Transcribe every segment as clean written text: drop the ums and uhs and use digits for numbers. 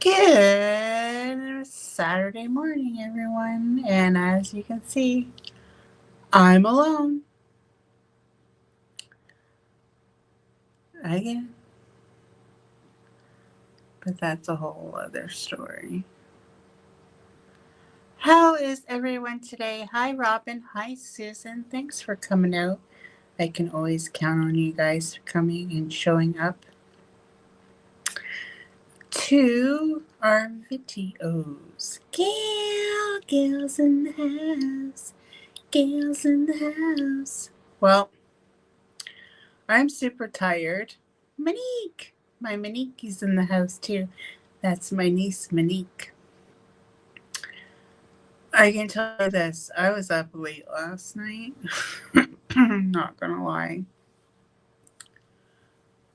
Good Saturday morning, everyone. And as you can see, I'm alone again. But that's a whole other story. How is everyone today? Hi, Robin. Hi, Susan. Thanks for coming out. I can always count on you guys coming and showing up to our videos. Gals in the house. Gals in the house. Well, I'm super tired. Monique! My Monique is in the house too. That's my niece, Monique. I can tell you this. I was up late last night. I'm not gonna lie.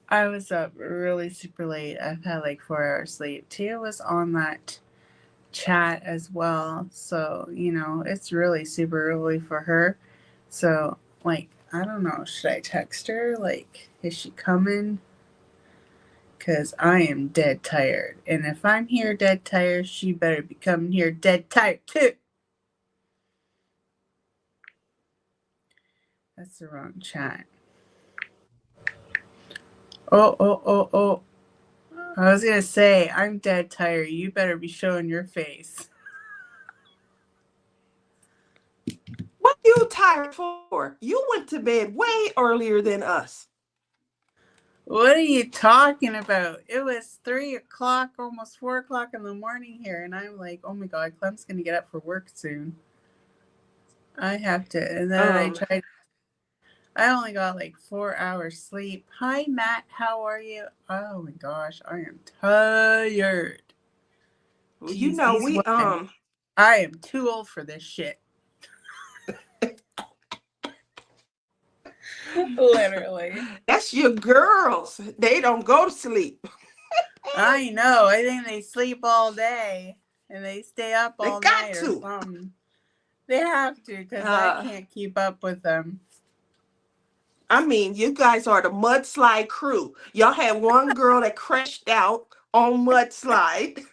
I was up really super late. I've had like 4 hours sleep. Tia was on that chat as well. So, it's really super early for her. So, I don't know. Should I text her? Is she coming? Because I am dead tired. And if I'm here dead tired, she better be coming here dead tired too. That's the wrong chat. Oh. I was going to say, I'm dead tired. You better be showing your face. What you tired for? You went to bed way earlier than us. What are you talking about? It was 3 o'clock, almost 4 o'clock in the morning here. And I'm like, oh my God, Clem's going to get up for work soon. I have to. And then I only got 4 hours sleep. Hi, Matt. How are you? Oh my gosh, I am tired. Jeez, I am too old for this shit. Literally. That's your girls. They don't go to sleep. I know. I think they sleep all day and they stay up all night or something. They have to because I can't keep up with them. I mean, you guys are the mudslide crew. Y'all had one girl that crashed out on mudslide.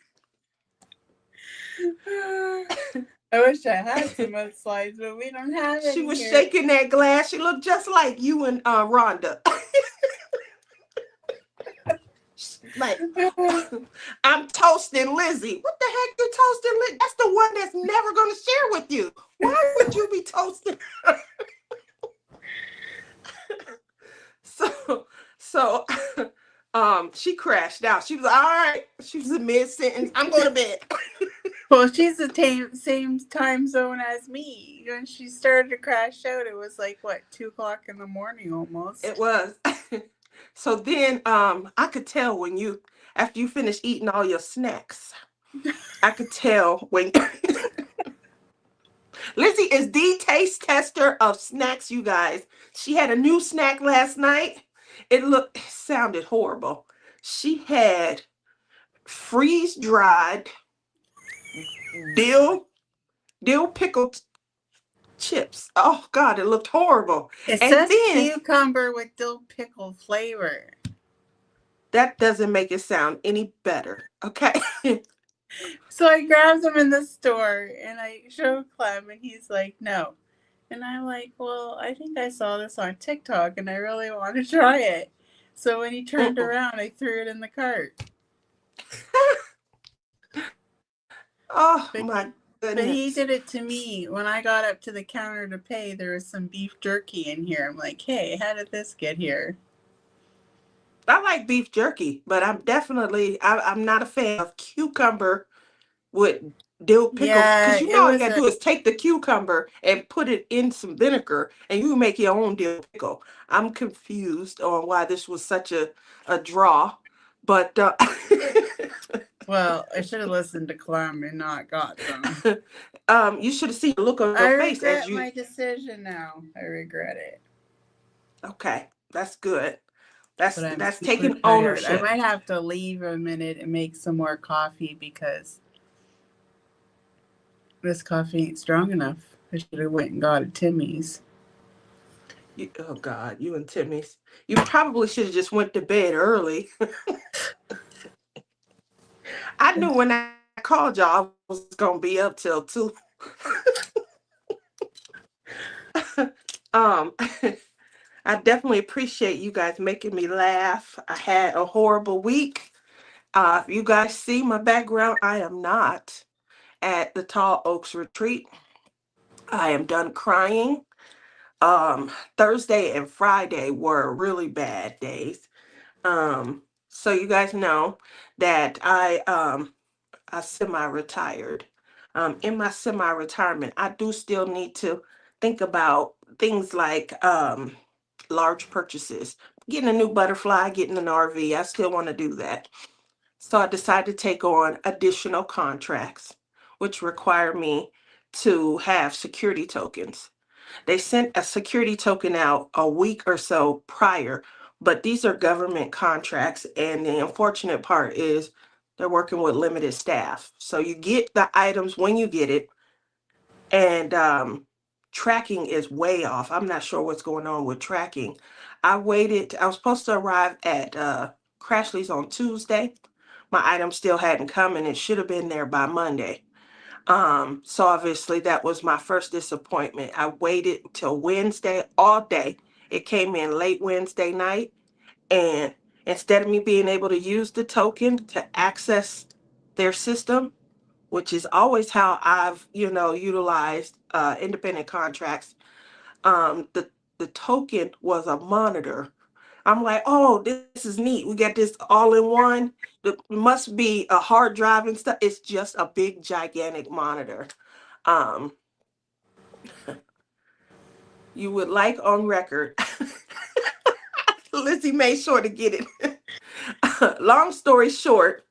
I wish I had some mudslides, but we don't have any. She was here. shaking that glass. She looked just like you and Rhonda. Like, I'm toasting Lizzie. What the heck you toasting Lizzie? That's the one that's never going to share with you. Why would you be toasting her? So she crashed out. She was all right. She was in mid-sentence. I'm going to bed. Well, she's the same time zone as me. When she started to crash out, it was 2 o'clock in the morning almost. It was. So then I could tell when after you finish eating all your snacks, I could tell when Lizzie is the taste tester of snacks, you guys. She had a new snack last night. It sounded horrible. She had freeze-dried dill pickled chips. Oh God, it looked horrible. It says cucumber with dill pickle flavor. That doesn't make it sound any better. Okay. So I grabbed them in the store and I showed Clem and he's like, no. And I'm like, well, I think I saw this on TikTok and I really want to try it. So when he turned around, I threw it in the cart. Oh, my goodness. But he did it to me. When I got up to the counter to pay, there was some beef jerky in here. I'm like, hey, how did this get here? I like beef jerky, but I'm not a fan of cucumber with dill pickle. Because all you gotta do is take the cucumber and put it in some vinegar and you make your own dill pickle. I'm confused on why this was such a draw. But well, I should have listened to Clem and not got them. You should have seen the look on your face as you. I regret my decision now. I regret it. Okay, that's good. That's taking ownership. I might have to leave a minute and make some more coffee because this coffee ain't strong enough. I should have went and got a Timmy's. Oh God, you and Timmy's. You probably should have just went to bed early. I knew when I called y'all I was gonna be up till 2. um I definitely appreciate you guys making me laugh. I had a horrible week. If you guys see my background, I am not at the Tall Oaks retreat. I am done crying. Thursday and Friday were really bad days. So you guys know that I semi-retired. In my semi-retirement, I do still need to think about things like large purchases, getting a new butterfly, getting an RV. I still want to do that. So I decided to take on additional contracts, which require me to have security tokens. They sent a security token out a week or so prior, but these are government contracts, and the unfortunate part is they're working with limited staff. So you get the items when you get it, and tracking is way off. I'm not sure what's going on with tracking. I waited, I was supposed to arrive at Crashly's on Tuesday. My item still hadn't come, and it should have been there by Monday. So obviously that was my first disappointment. I waited till Wednesday all day. It came in late Wednesday night, and instead of me being able to use the token to access their system, which is always how I've, utilized independent contracts, the token was a monitor. I'm like, oh, this is neat. We got this all in one. It must be a hard drive and stuff. It's just a big, gigantic monitor. Um, you would like on record. Lizzie made sure to get it. Long story short,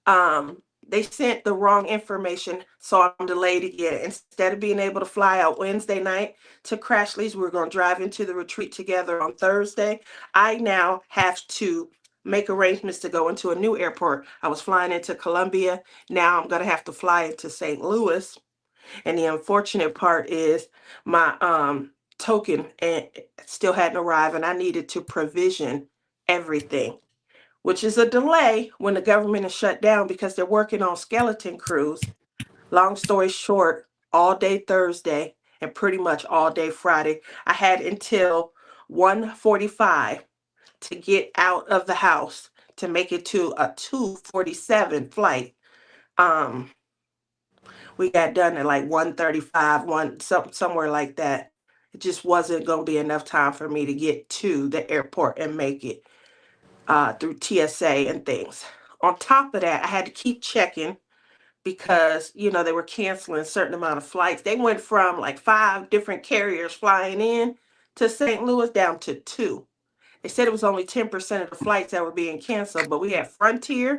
they sent the wrong information, so I'm delayed again. Instead of being able to fly out Wednesday night to Crashly's, we're going to drive into the retreat together on Thursday. I now have to make arrangements to go into a new airport. I was flying into Columbia. Now I'm going to have to fly into St. Louis. And the unfortunate part is my token still hadn't arrived, and I needed to provision everything, which is a delay when the government is shut down because they're working on skeleton crews. Long story short, all day Thursday and pretty much all day Friday, I had until 1:45 to get out of the house to make it to a 2:47 flight. Um, we got done at like 1:35, somewhere like that. It just wasn't going to be enough time for me to get to the airport and make it through TSA and things. On top of that, I had to keep checking because they were canceling a certain amount of flights. They went from like 5 different carriers flying in to St. Louis down to 2. They said it was only 10% of the flights that were being canceled, but we had Frontier,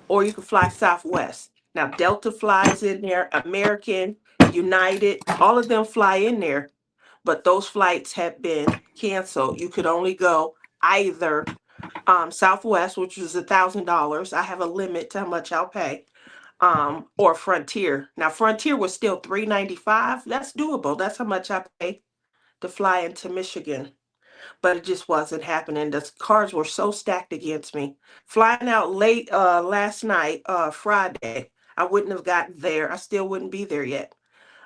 or you could fly Southwest. Now Delta flies in there, American, United, all of them fly in there, but those flights have been canceled. You could only go either Southwest, which was $1,000. I have a limit to how much I'll pay. Or Frontier. Now Frontier was still $395. That's doable. That's how much I pay to fly into Michigan. But it just wasn't happening. The cards were so stacked against me. Flying out late last night, Friday, I wouldn't have gotten there. I still wouldn't be there yet.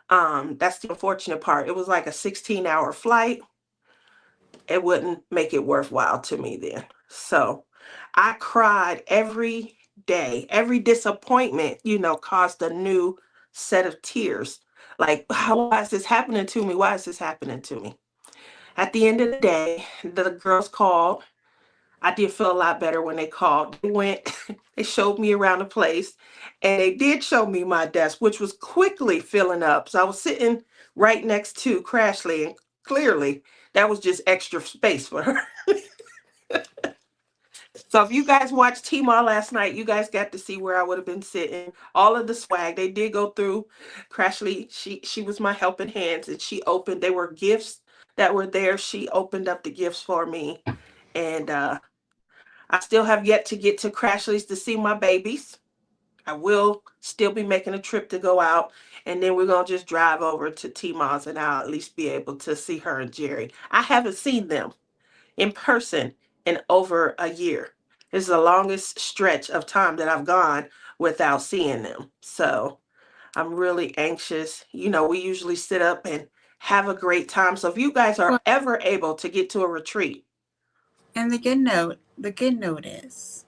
That's the unfortunate part. It was like a 16-hour flight. It wouldn't make it worthwhile to me then. So I cried every day. Every disappointment, caused a new set of tears. Like, why is this happening to me? Why is this happening to me? At the end of the day, the girls called. I did feel a lot better when they called. They went, they showed me around the place, and they did show me my desk, which was quickly filling up. So I was sitting right next to Crashly, and clearly that was just extra space for her. So if you guys watched Tmall last night, you guys got to see where I would have been sitting. All of the swag. They did go through. Crashly, she was my helping hands, and she opened. They were gifts that were there. She opened up the gifts for me. And I still have yet to get to Crashly's to see my babies. I will still be making a trip to go out, and then we're gonna just drive over to Tmall's, and I'll at least be able to see her and Jerry. I haven't seen them in person in over a year. This is the longest stretch of time that I've gone without seeing them. So I'm really anxious. We usually sit up and have a great time. So if you guys are Well, ever able to get to a retreat, and the good note is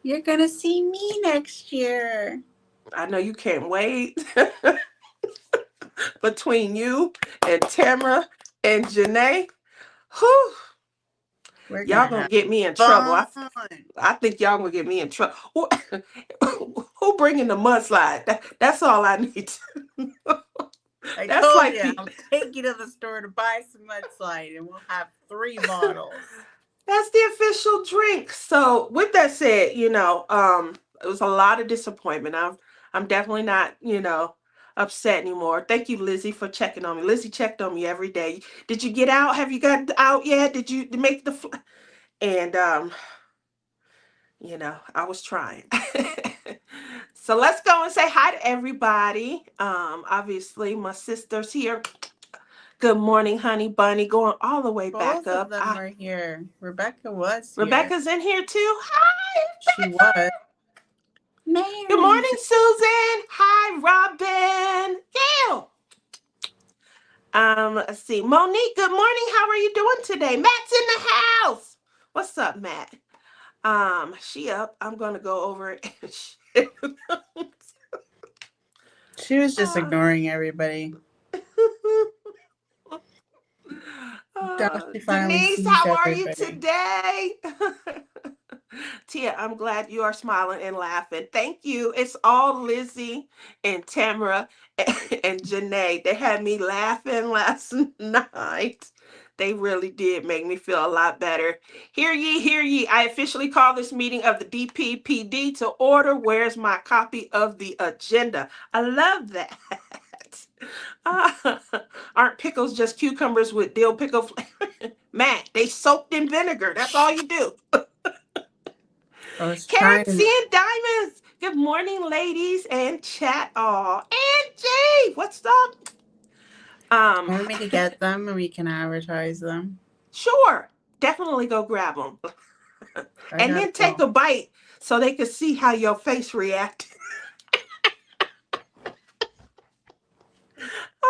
you're gonna see me next year. I know you can't wait. Between you and Tamara and Janae, whew, We're y'all gonna gonna have get me in trouble. fun. I think y'all gonna get me in trouble. Who bringing the mudslide? That's all I need. I That's told like you the I'll take you to the store to buy some mudslide, and we'll have 3 bottles. that's the official drink. So with that said, it was a lot of disappointment. I'm definitely not, upset anymore. Thank you, Lizzie, for checking on me. Lizzie checked on me every day. Did you get out? Have you got out yet? Did you make the and I was trying. So let's go and say hi to everybody. Obviously my sister's here. Good morning, honey bunny, going all the way back Both of up. them were here. Rebecca was here. Rebecca's in here too. Hi, She was. good Mary. morning, Susan. Hi, Robin. Gail. Let's see. Monique, good morning. How are you doing today? Matt's in the house. What's up, Matt? She up. I'm gonna go over it. She was just uh, ignoring everybody. Now she finally Denise, sees how are you everybody. today? Tia, I'm glad you are smiling and laughing. Thank you. It's all Lizzie and Tamara and Janae. They had me laughing last night. They really did make me feel a lot better. Hear ye, hear ye. I officially call this meeting of the DPPD to order. Where's my copy of the agenda? I love that. Uh, aren't pickles just cucumbers with dill pickle flavor? Matt, they soaked in vinegar. That's all you do. I was Karen trying C to. and Diamonds. Good morning, ladies and chat all. Angie, what's up? Um, Want me to get them and we can advertise them? sure. Definitely go grab them. I And gotta then take go. a bite so they can see how your face reacts.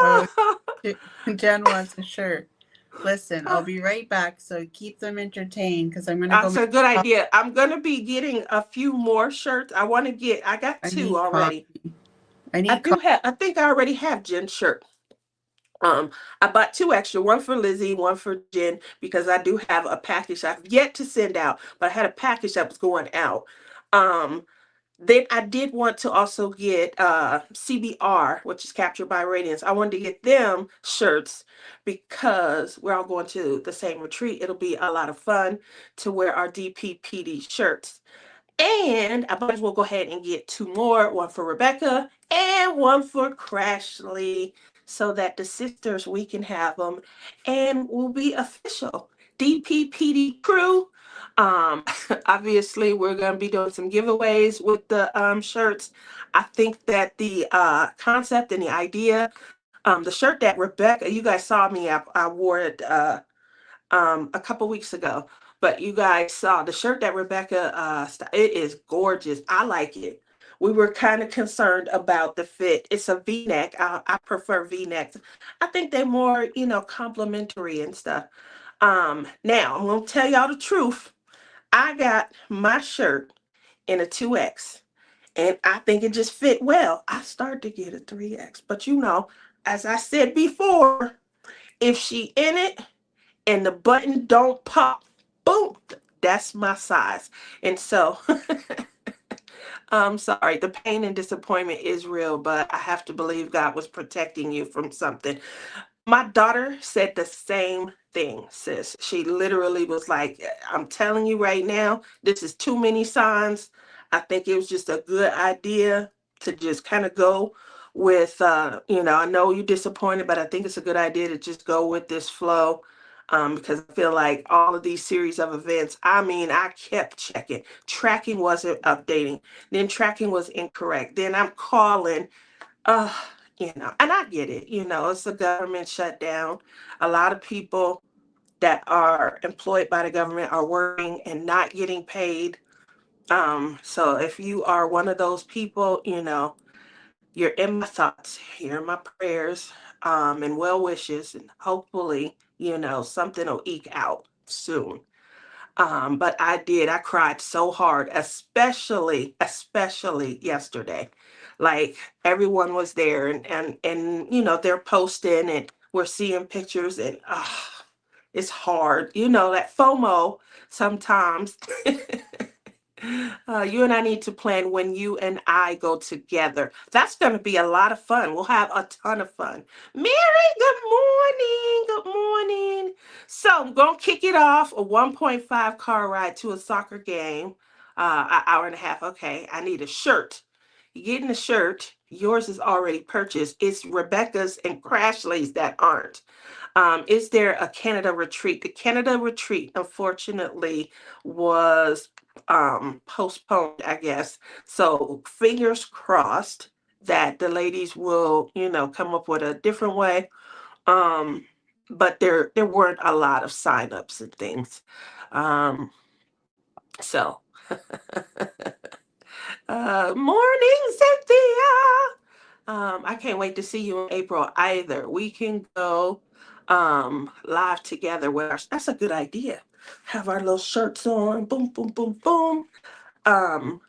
Oh, Jen wants a shirt. Listen, I'll be right back. So keep them entertained because I'm gonna go That's make a good coffee. idea. I'm going to be getting a few more shirts. I got I two need already. coffee. I need coffee. I think I already have Jen's shirt. Um, I bought 2 extra, one for Lizzie, one for Jen, because I do have a package I've yet to send out, but I had a package that was going out. Um, then I did want to also get CBR, which is Captured by Radiance. I wanted to get them shirts because we're all going to the same retreat. It'll be a lot of fun to wear our DPPD shirts. And I might as well go ahead and get 2 more, one for Rebecca and one for Crashly, so that the sisters, we can have them and we'll be official. DPPD crew. Um, Obviously, we're going to be doing some giveaways with the shirts. I think that the concept and the idea, the shirt that Rebecca, you guys saw me, I wore it a couple weeks ago. But you guys saw the shirt that Rebecca it is gorgeous. I like it. We were kind of concerned about the fit. It's a V-neck. I prefer V-necks. I think they're more, complimentary and stuff. Now I'm gonna tell y'all the truth. I got my shirt in a 2X, and I think it just fit well. I started to get a 3X, but as I said before, if she in it and the button don't pop, boom, that's my size. And so I'm sorry, the pain and disappointment is real, but I have to believe God was protecting you from something. My daughter said the same thing, sis. She literally was like, I'm telling you right now, this is too many signs. I think it was just a good idea to just kind of go with, I know you're disappointed, but I think it's a good idea to just go with this flow. Because I feel like all of these series of events, I mean, I kept checking. Tracking wasn't updating. Then tracking was incorrect. Then I'm calling uh, and I get it, it's a government shutdown. A lot of people that are employed by the government are working and not getting paid. So if you are one of those people, you're in my thoughts, you're in my prayers, and well wishes, and hopefully, something will eke out soon. But I cried so hard, especially yesterday. Like everyone was there and they're posting and we're seeing pictures and it's hard. That FOMO sometimes. You and I need to plan when you and I go together. That's going to be a lot of fun. We'll have a ton of fun. Mary, good morning. Good morning. So I'm going to kick it off. A 1.5 car ride to a soccer game. An hour and a half. Okay, I need a shirt. You're getting a shirt. Yours is already purchased. It's Rebecca's and Crashly's that aren't. Is there a Canada retreat? The Canada retreat, unfortunately, was postponed, I guess. So fingers crossed that the ladies will, come up with a different way. But there weren't a lot of signups and things. So morning, Cynthia. I can't wait to see you in April either. We can go live together with our, that's a good idea. Have our little shirts on. Boom, boom, boom, boom. Um,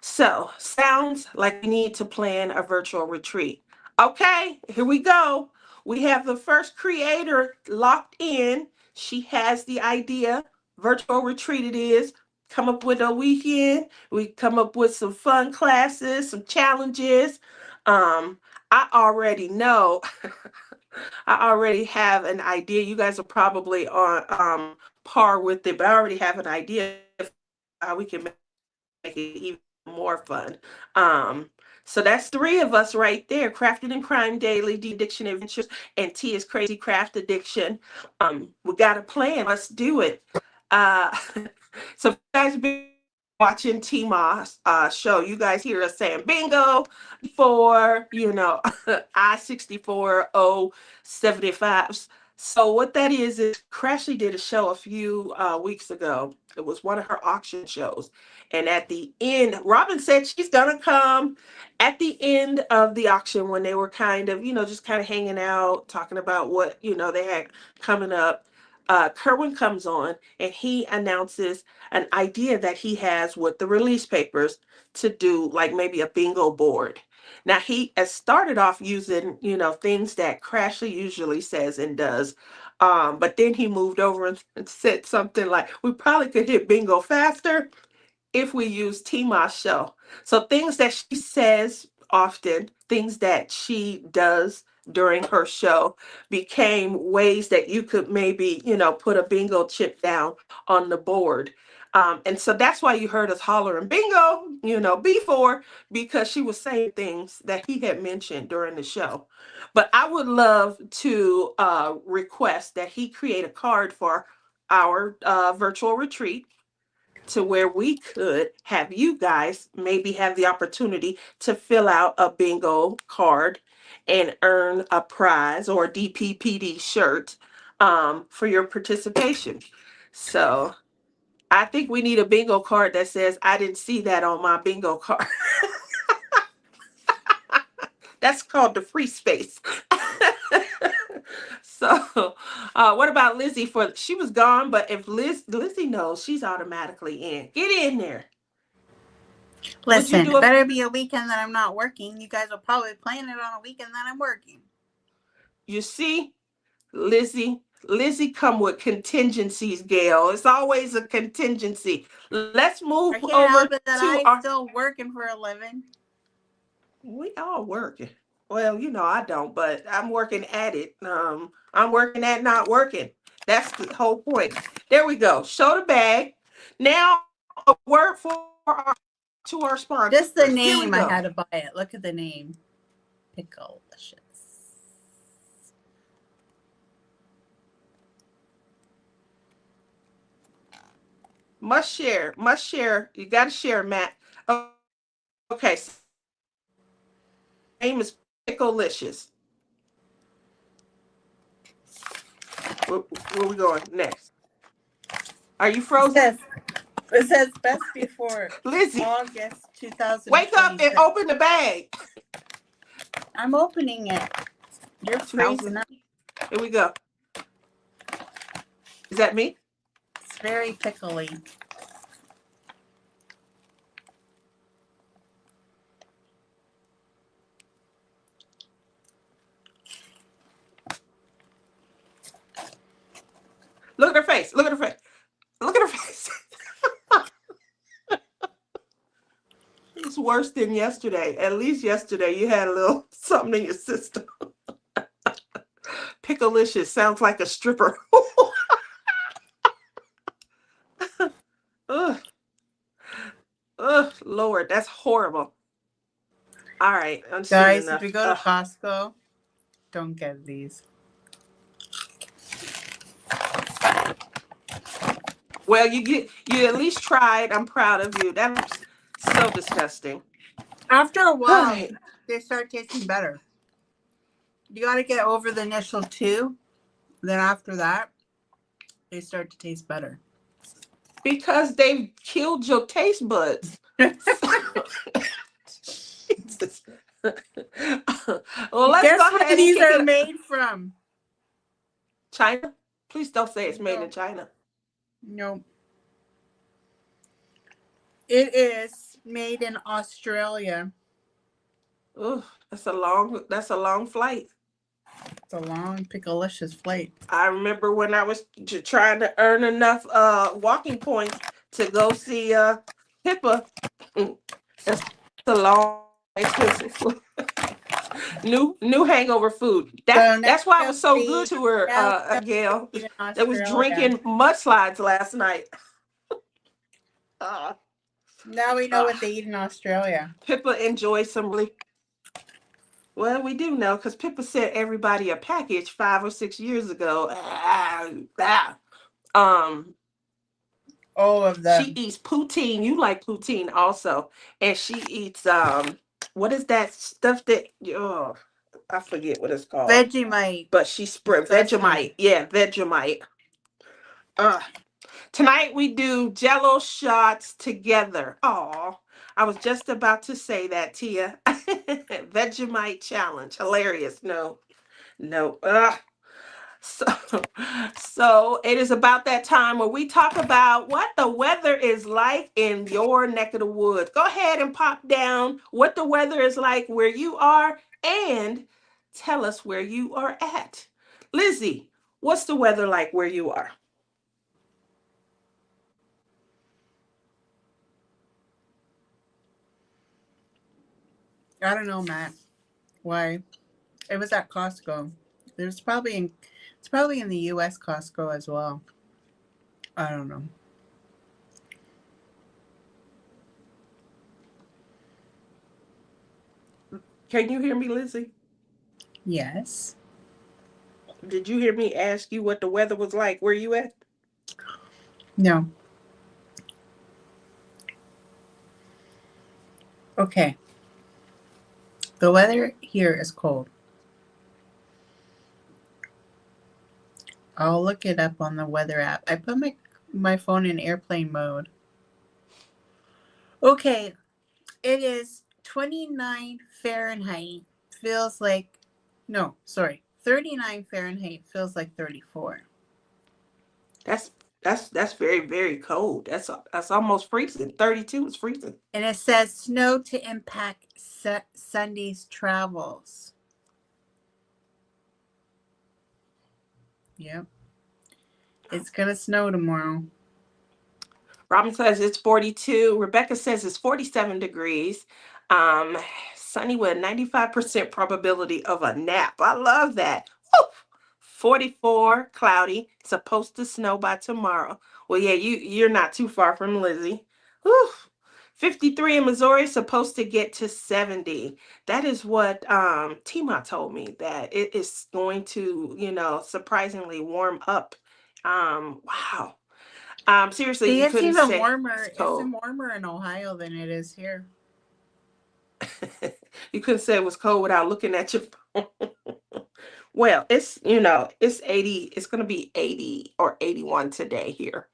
so sounds like we need to plan a virtual retreat. Okay, here we go. We have the first creator locked in. She has the idea. Virtual retreat it is. Come up with a weekend. We come up with some fun classes, some challenges. I already know. I already have an idea. You guys are probably on par with it, but I already have an idea of how we can make it even more fun. So that's three of us right there. Crafted and Crime Daily, D Addiction Adventures, and T is Crazy Craft Addiction. We got a plan. Let's do it. Uh, so if you guys been watching T-Moss show, you guys hear us saying bingo for, I-64 075. So what that is Crashly did a show a few weeks ago. It was one of her auction shows. And at the end, Robin said she's going to come at the end of the auction when they were kind of, just kind of hanging out, talking about what, they had coming up. Kerwin comes on and he announces an idea that he has with the release papers to do like maybe a bingo board. Now he has started off using, things that Crashly usually says and does. But then he moved over and said something like, we probably could hit bingo faster if we use Tima's show. So things that she says often, things that she does during her show became ways that you could maybe, put a bingo chip down on the board. And so that's why you heard us hollering bingo, before, because she was saying things that he had mentioned during the show. But I would love to request that he create a card for our virtual retreat to where we could have you guys maybe have the opportunity to fill out a bingo card and earn a prize or a DPPD shirt for your participation. So I think we need a bingo card that says, I didn't see that on my bingo card. That's called the free space. So, what about Lizzie? She was gone, but if Lizzie knows, she's automatically in. Get in there. Listen, it better be a weekend that I'm not working. You guys will probably plan it on a weekend that I'm working. You see, Lizzie come with contingencies, Gail. It's always a contingency. Let's move I can't over help it that to I'm still working for a living. We all working. Well, I don't, but I'm working at it. I'm working at not working. That's the whole point. There we go. Show the bag. Now, a word to our sponsor. Just the name, I had to buy it. Look at the name. Picklelicious. Must share. You got to share, Matt. Okay. So, name is Picklelicious. Where we going next? Are you frozen? Yes. It says best before Lizzie, August wake up and 2026. open the bag. I'm opening it. You're freezing up. Here we go. Is that me? It's very pickly. Look at her face. Look at her face. Look at her face. It's worse than yesterday. At least yesterday you had a little something in your system. Picklelicious sounds like a stripper. Ugh. Ugh, Lord, that's horrible. All right, I'm seeing Guys, enough. if you go to Costco, don't get these. Well, you at least tried. I'm proud of you. That's so disgusting. After a while, Right. they start tasting better. You got to get over the initial 2. Then after that, they start to taste better. Because they've killed your taste buds. Jesus. Well, let's Guess go where ahead and these kick are it. made from? China? Please don't say it's made in China. No. It is made in Australia. Ugh, that's a long flight. It's a long, picklelicious flight. I remember when I was trying to earn enough walking points to go see Pippa. That's a long, expensive food. new hangover food. That's why it was so good to her, Gail. They was drinking mudslides last night. Now we know what they eat in Australia. Pippa enjoys some really. Well, we do know because Pippa sent everybody a package 5 or 6 years ago. All of them. She eats poutine. You like poutine also, and she eats what is that stuff that I forget what it's called. Vegemite. But she spread Vegemite. Yeah, Vegemite. Tonight we do Jello shots together. Oh, I was just about to say that, Tia. Vegemite challenge. Hilarious. No. So it is about that time where we talk about what the weather is like in your neck of the woods. Go ahead and pop down what the weather is like where you are and tell us where you are at. Lizzie, what's the weather like where you are? I don't know, Matt. Why? It was at Costco. It's probably in the US Costco as well. I don't know. Can you hear me, Lizzie? Yes. Did you hear me ask you what the weather was like where you at? No. Okay. The weather here is cold. I'll look it up on the weather app. I put my phone in airplane mode. Okay. It is 29 Fahrenheit. Feels like 39 Fahrenheit feels like 34. That's very, very cold. That's almost freezing. 32 is freezing. And it says snow to impact Sunday's travels. Yep. It's going to snow tomorrow. Robin says it's 42. Rebecca says it's 47 degrees. Sunny with a 95% probability of a nap. I love that. Woo! 44, cloudy. Supposed to snow by tomorrow. Well, yeah, you're not too far from Lizzie. Whew. 53 in Missouri, supposed to get to 70. That is what Tima told me, that it is going to, surprisingly warm up. Wow. Seriously, See, you it's couldn't even say warmer. it's cold. It's warmer in Ohio than it is here. You couldn't say it was cold without looking at your phone. Well, it's 80. It's going to be 80 or 81 today here.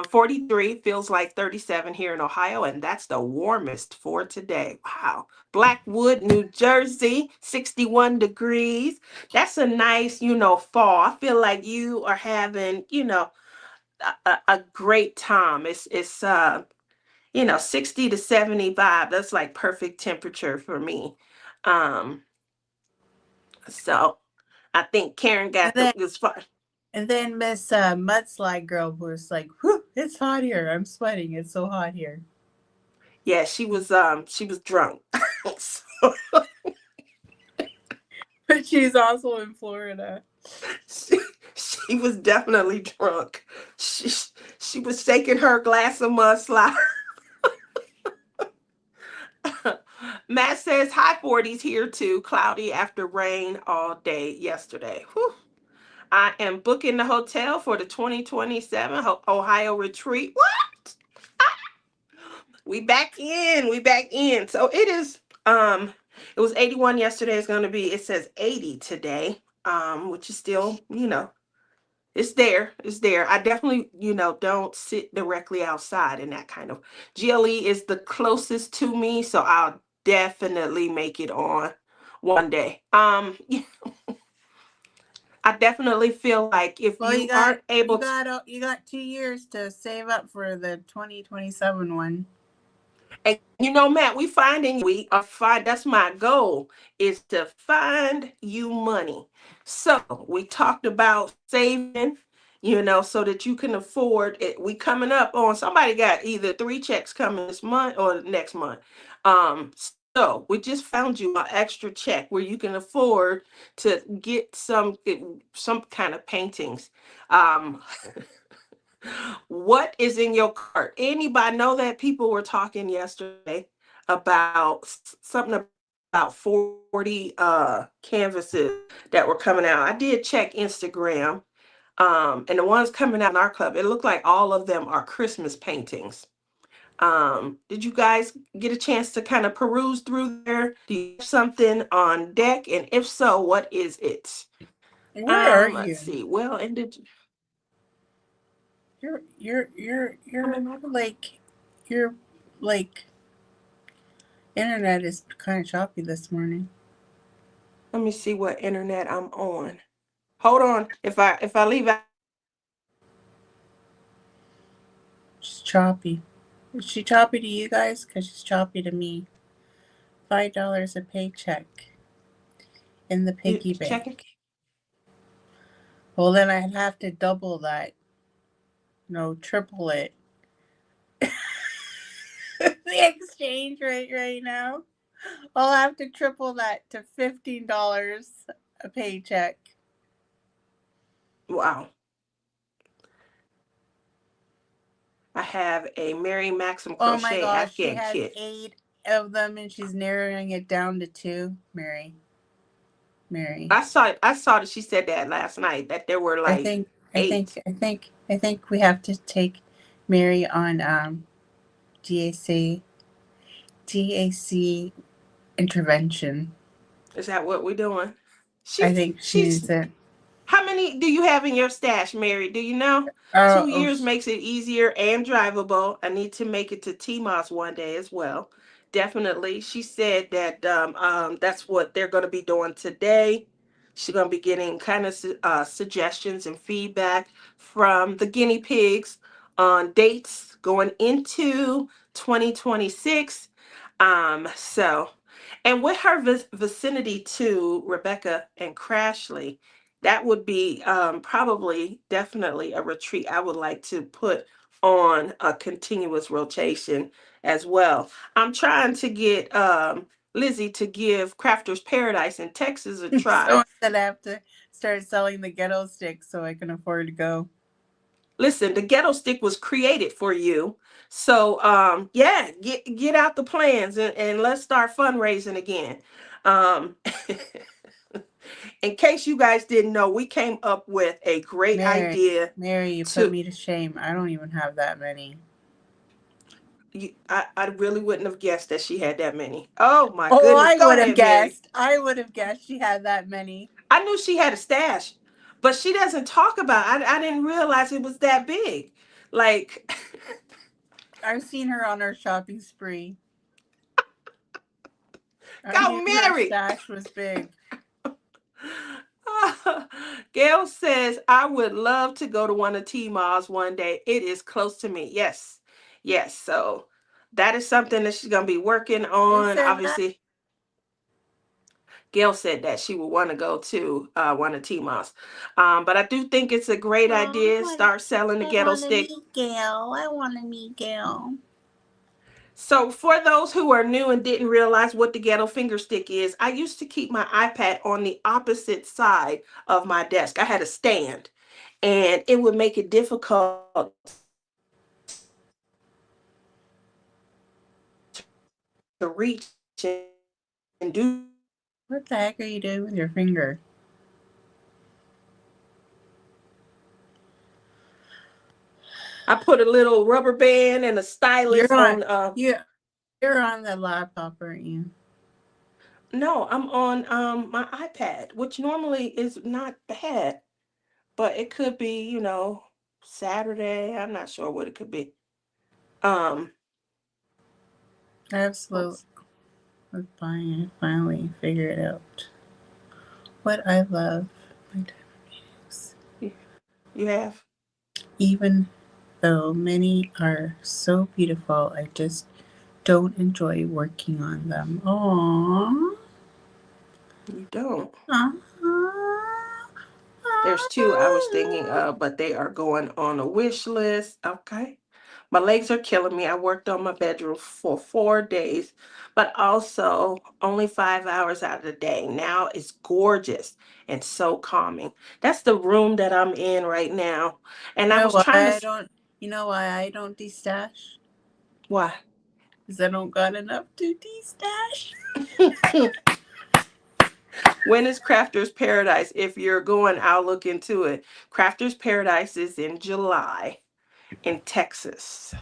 43 feels like 37 here in Ohio, and that's the warmest for today. Wow. Blackwood, New Jersey, 61 degrees. That's a nice, fall. I feel like you are having, a great time. It's 60 to 75. That's like perfect temperature for me. Um, so I think Karen And got then the as far. and then Miss Mudslide Girl was like, "Whew, it's hot here. I'm sweating. It's so hot here." Yeah, she was drunk. So But she's also in Florida. she, she was definitely drunk. She was shaking her glass of mudslide. Matt says high 40s here too, cloudy after rain all day yesterday. Whew. I am booking the hotel for the 2027 Ohio retreat. What? We back in. We back in. So it was 81 yesterday. It's gonna be, it says 80 today. Which is still, it's there. It's there. I definitely, don't sit directly outside in that kind of. GLE is the closest to me, so I'll definitely make it on one day. I definitely feel like if Well, you aren't able to. you got 2 years to save up for the 2027 one. And Matt, we are fine. That's my goal, is to find you money. So we talked about saving, so that you can afford it. We coming up on, somebody got either 3 checks coming this month or next month. So we just found you an extra check where you can afford to get some kind of paintings. Um, What is in your cart? Anybody know that people were talking yesterday about something about 40 canvases that were coming out. I did check Instagram. And the ones coming out in our club, it looked like all of them are Christmas paintings. Did you guys get a chance to kind of peruse through there? Do you have something on deck? And if so, what is it? Where are Let's you? see. Well, and did You're I'm in my you're like internet is kind of choppy this morning. Let me see what internet I'm on. Hold on. If I leave out, She's choppy. Is she choppy to you guys? Because she's choppy to me. $5 a paycheck in the you piggy checking? bank. Well, then I'd have to double that. No, triple it. The exchange rate right now. I'll have to triple that to $15 a paycheck. Wow. I have a Mary Maxim Oh my crochet gosh, she Afghan has kit. 8 of them and she's narrowing it down to 2. Mary. I saw that she said that last night, that there were I like think I think 8. I think I think we have to take Mary on GAC GAC intervention. Is that what we're doing? I She's think she she's needs it. How many do you have in your stash, Mary? Do you know? Oh, Two oh years makes it easier and drivable. I need to make it to TMOS one day as well. Definitely. She said that that's what they're going to be doing today. She's going to be getting kind of suggestions and feedback from the guinea pigs on dates going into 2026. So, and with her vicinity to Rebecca and Crashly, that would be probably definitely a retreat I would like to put on a continuous rotation as well. I'm trying to get Lizzie to give Crafter's Paradise in Texas a try. so instead I have to start selling the ghetto sticks so I can afford to go. Listen, the ghetto stick was created for you. So yeah, get out the plans, and let's start fundraising again. Um in case you guys didn't know, we came up with a great Mary, idea Mary, you put to. me to shame. I don't even have that many. I really wouldn't have guessed that she had that many. Oh my Oh, goodness. I Go would have ahead, Mary. guessed. I would have guessed she had that many. I knew she had a stash, but she doesn't talk about. I didn't realize it was that big. Like, I've seen her on her shopping spree. I go knew her Mary. stash was big. Gail says, I would love to go to one of T Malls one day. It is close to me. Yes. Yes. So that is something that she's going to be working Who on. said that? Obviously, Gail said that she would want to go to one of T Malls. But I do think it's a great idea. Oh, Start selling the I ghetto want to stick. meet Gail. I want to meet Gail. So, for those who are new and didn't realize what the ghetto finger stick is, I used to keep my iPad on the opposite side of my desk. I had a stand, and it would make it difficult to reach and do What the heck are you doing with your finger? I put a little rubber band and a stylus You're on. on You're on the laptop, aren't you? no, I'm on my iPad, which normally is not bad, but it could be, Saturday. I'm not sure what it could be. Um Absolutely. Let's finally figure it out. What I love my diamond paintings. you have? Even though many are so beautiful, I just don't enjoy working on them. Aww. You don't. Aww. There's two I was thinking of, but they are going on a wish list. Okay. My legs are killing me. I worked on my bedroom for 4 days, but also only 5 hours out of the day. Now it's gorgeous and so calming. That's the room that I'm in right now. And You I know was why trying to. I don't? You know why I don't destash? Why? Because I don't got enough to destash. When is Crafter's Paradise? If you're going, I'll look into it. Crafter's Paradise is in July in Texas.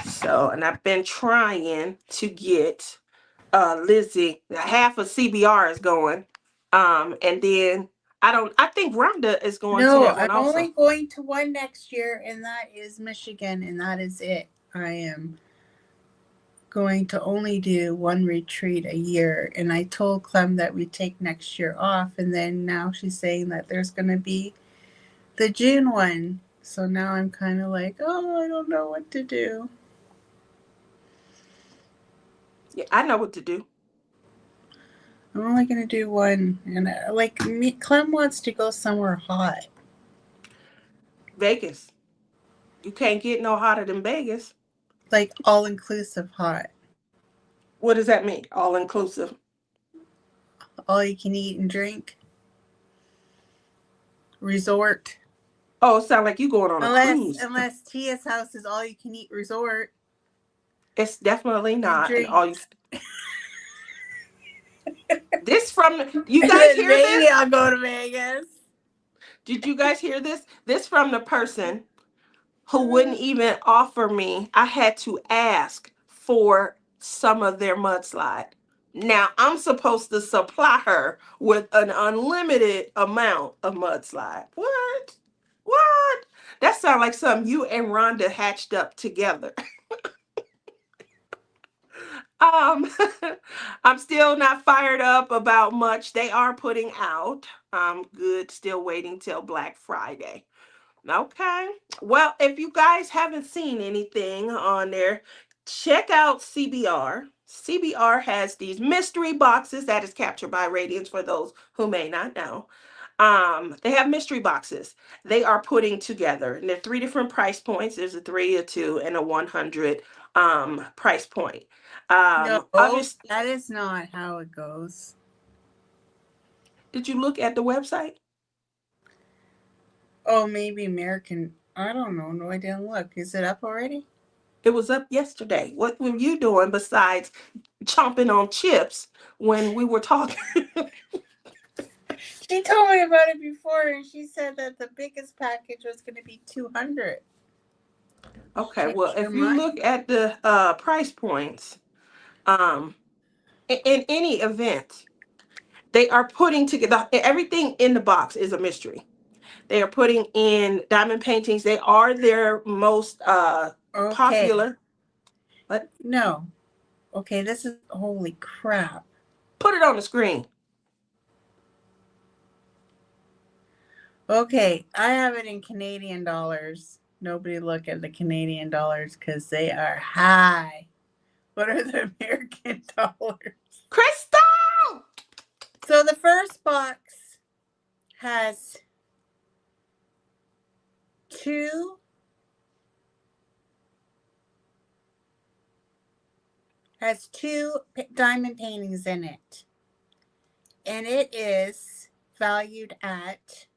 So, and I've been trying to get Lizzie, half of CBR is going. And then I think Rhonda is going to No, that I'm one also. only going to one next year, and that is Michigan, and that is it. I am going to only do one retreat a year, and I told Clem that we take next year off, and then now she's saying that there's going to be the June one. So now I'm kind of like, oh, I don't know what to do. Yeah, I know what to do. I'm only going to do one, and Clem wants to go somewhere hot. Vegas. You can't get no hotter than Vegas. Like all inclusive hot. What does that mean? All inclusive. All you can eat and drink. Resort. Oh, it sounds like you going on a Unless cruise. unless Tia's house is all you can eat resort It's definitely and not. And all you drinks. this from you guys Then hear maybe this? I'll go to Vegas. Did you guys hear this? This from the person who wouldn't even offer me. I had to ask for some of their mudslide. Now I'm supposed to supply her with an unlimited amount of mudslide. What? What? That sounds like something you and Rhonda hatched up together. Um, I'm still not fired up about much. They are putting out. Good. Still waiting till Black Friday. Okay. Well, if you guys haven't seen anything on there, check out CBR. CBR has these mystery boxes that is captured by Radiance for those who may not know. They have mystery boxes they are putting together, and there are three different price points. There's a 3, a 2, and a 100 price point. No, Obviously, that is not how it goes. did you look at the website? Oh, maybe American. I don't know. No, I didn't look. Is it up already? It was up yesterday. What were you doing besides chomping on chips when we were talking? She told me about it before, and she said that the biggest package was going to be 200. Okay, well, Change your if you look mind. at the price points, um, in any event, they are putting together everything in the box is a mystery. They are putting in diamond paintings. They are their most Okay. popular. What? No. Okay, this is holy crap. Put it on the screen. Okay, I have it in Canadian dollars. Nobody look at the Canadian dollars because they are high. What are the American dollars? Crystal! So the first box has two diamond paintings in it. And it is valued at...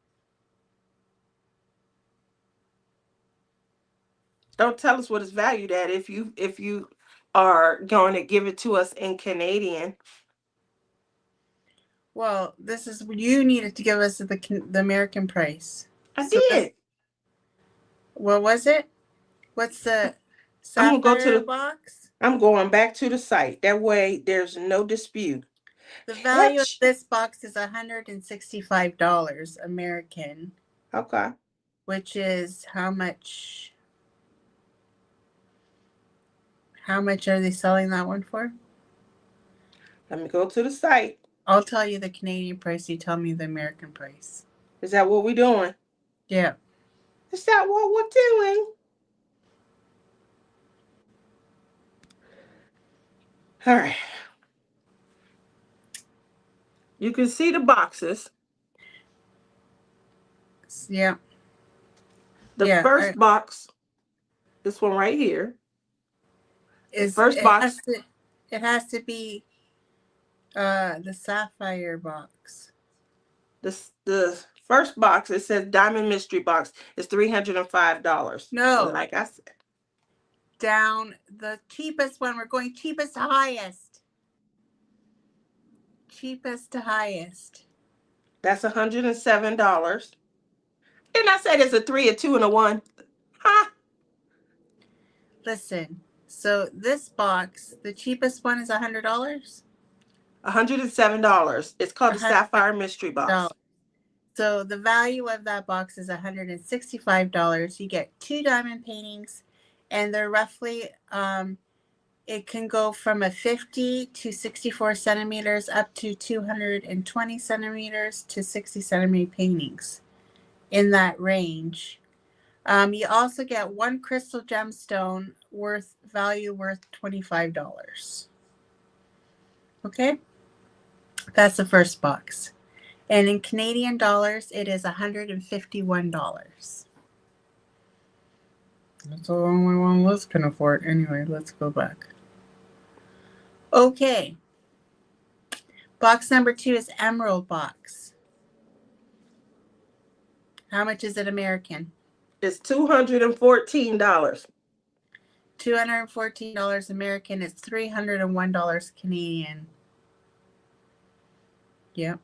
Don't tell us what it's valued at if you are going to give it to us in Canadian. Well, this is... You needed to give us the American price. I did. What was it? What's the I'm gonna go sapphire box? I'm going back to the site. That way there's no dispute. The value of this box is $165 American. Okay. Which is how much? How much are they selling that one for? Let me go to the site. I'll tell you the Canadian price. You tell me the American price. Is that what we're doing? Yeah. Is that what we're doing? All right. You can see the boxes. Yeah. The first box, this one right here. The first box. It has to be the sapphire box. The first box, it says Diamond Mystery Box, is $305. No. So like I said. Down the cheapest one. We're going cheapest to highest. Cheapest to highest. That's $107. Didn't I say there's a 3, a 2, and a 1? Huh? Listen. So this box, the cheapest one is $100? $107. It's called the Sapphire Mystery Box. So the value of that box is $165. You get 2 diamond paintings, and they're roughly, it can go from a 50 to 64 centimeters up to 220 centimeters to 60 centimeter paintings in that range. You also get 1 crystal gemstone worth $25. Okay? That's the first box. And in Canadian dollars, it is $151. That's the only one Liz can afford. Anyway, let's go back. Okay. Box number 2 is Emerald Box. How much is it American? It's $214. $214 American. It's $301 Canadian. Yep.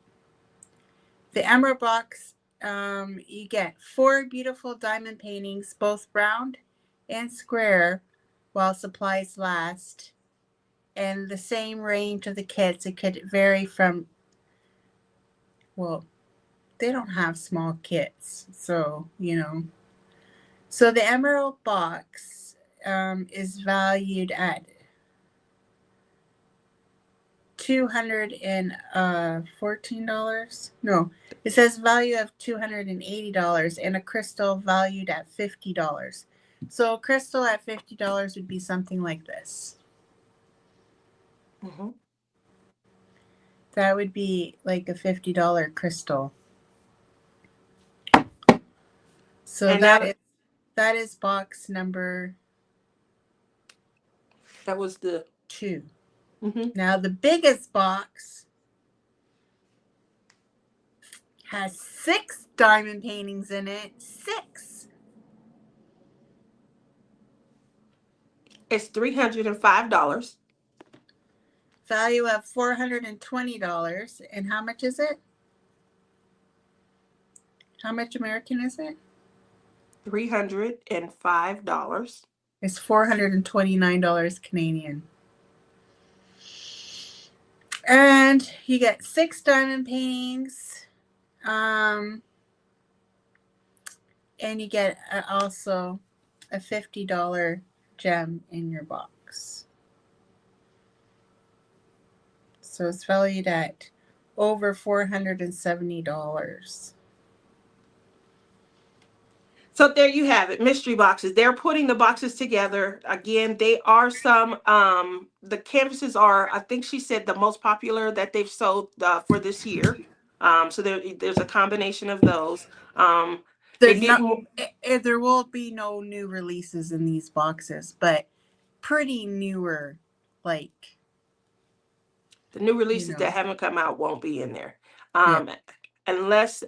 The Emerald Box, you get 4 beautiful diamond paintings, both round and square, while supplies last. And the same range of the kits. It could vary from, well, they don't have small kits, so, you know. So the Emerald Box is valued at $214. No, it says value of $280 and a crystal valued at $50. So a crystal at $50 would be something like this. Mm-hmm. That would be like a $50 crystal. So and that is box number... That was the 2. Mm-hmm. Now the biggest box has 6 diamond paintings in it. 6. It's $305. Value of $420. And how much is it? How much American is it? $305. It's $429 Canadian. And you get 6 diamond paintings. And you get also a $50 gem in your box. So it's valued at over $470. So there you have it, mystery boxes. They're putting the boxes together. Again, they are some the canvases are, I think she said, the most popular that they've sold for this year. So there's a combination of those. They're There's no, getting there will be no new releases in these boxes, but pretty newer, like, the new you releases that know, haven't come out won't be in there. yeah. Unless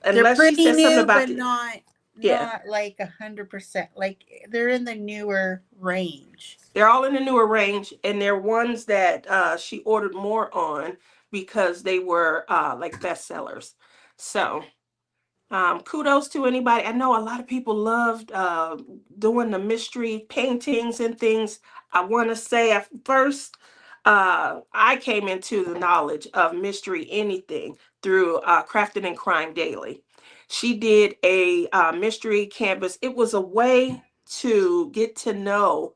They're unless she pretty says something new, about but the not yeah. like 100%. Like they're in the newer range. They're all in the newer range, and they're ones that she ordered more on because they were like bestsellers. So kudos to anybody. I know a lot of people loved doing the mystery paintings and things. I want to say at first, I came into the knowledge of mystery anything through Crafting and Crime Daily. She did a mystery canvas. It was a way to get to know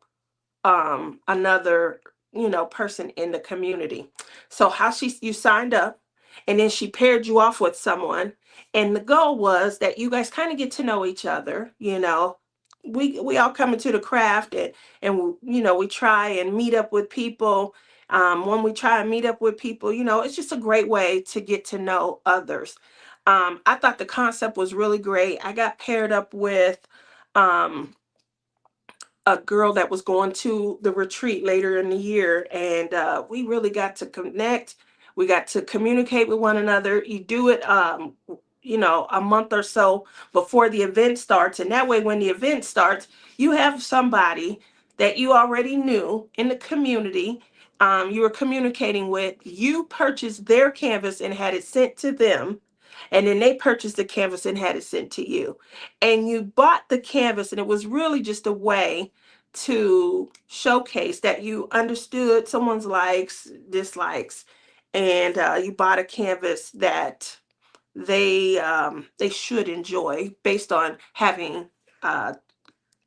another person in the community. So how you signed up, and then she paired you off with someone, and the goal was that you guys kind of get to know each other. We all come into the craft, and we try and meet up with people. When we try and meet up with people, it's just a great way to get to know others. I thought the concept was really great. I got paired up with um a girl that was going to the retreat later in the year, and we really got to connect. We got to communicate with one another. You do it a month or so before the event starts, and that way when the event starts, you have somebody that you already knew in the community. You were communicating with. You purchased their canvas and had it sent to them, and then they purchased the canvas and had it sent to you, and you bought the canvas, and it was really just a way to showcase that you understood someone's likes, dislikes, and you bought a canvas that they should enjoy based on having uh,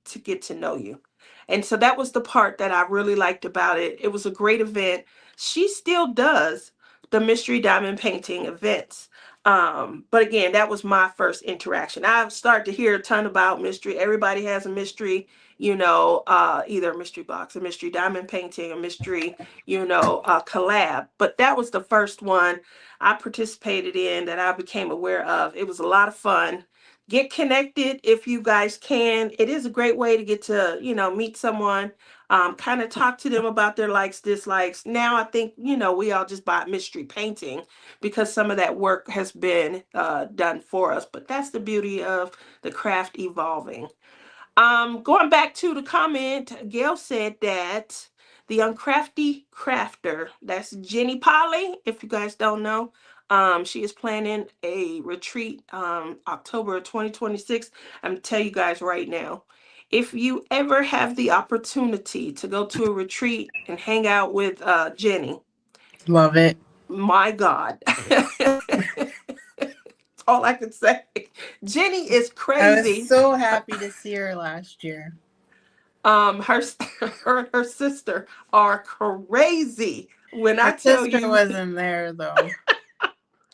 to get to know you. And so that was the part that I really liked about it. It was a great event. She still does the mystery diamond painting events. But again, that was my first interaction. I've started to hear a ton about mystery. Everybody has a mystery, either a mystery box, a mystery diamond painting, a mystery, collab. But that was the first one I participated in that I became aware of. It was a lot of fun. Get connected if you guys can. It is a great way to get to meet someone, kind of talk to them about their likes, dislikes. Now I think we all just buy mystery painting because some of that work has been done for us, but that's the beauty of the craft evolving. Going back to the comment, Gail said that the Uncrafty Crafter, that's Jenny Polly, if you guys don't know, she is planning a retreat October 2026. I'm gonna tell you guys right now, if you ever have the opportunity to go to a retreat and hang out with Jenny, Love it. my God. All I can say. Jenny is I was crazy. so happy to see her last year. Her her and her sister are crazy. When I Her tell sister you, wasn't there though.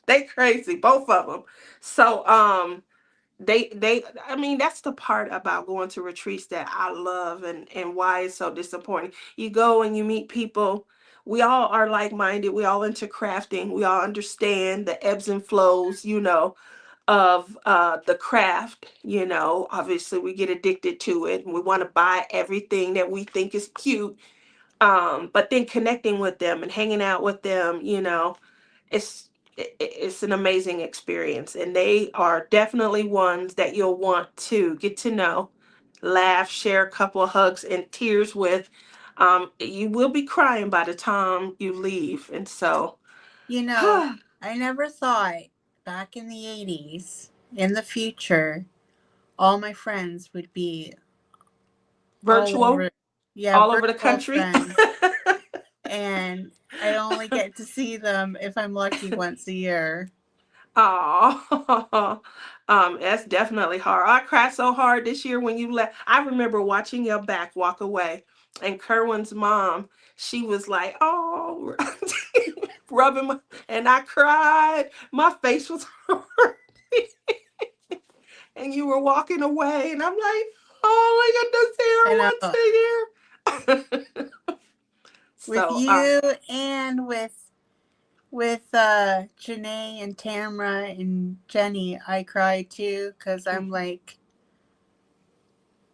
they crazy, both of them. So they I mean, that's the part about going to retreats that I love, and why it's so disappointing. You go and you meet people. We all are like-minded. We all into crafting. We all understand the ebbs and flows, of the craft. Obviously we get addicted to it, and we want to buy everything that we think is cute. But then connecting with them and hanging out with them, it's it's an amazing experience, and they are definitely ones that you'll want to get to know, laugh, share a couple of hugs and tears with. You will be crying by the time you leave, and so You know, I never thought back in the 80s, in the future, all my friends would be all virtual over. Yeah, all over the virtual country. friends. And I only get to see them if I'm lucky once a year. Oh, that's definitely hard. I cried so hard this year when you left. I remember watching your back walk away, and Kerwin's mom, she was like, "Oh," rubbing my, and I cried. My face was hurt, and you were walking away, and I'm like, "Oh I my know. goodness, Sarah wants to hear." With So, you and with Janae and Tamra and Jenny, I cried too because I'm like,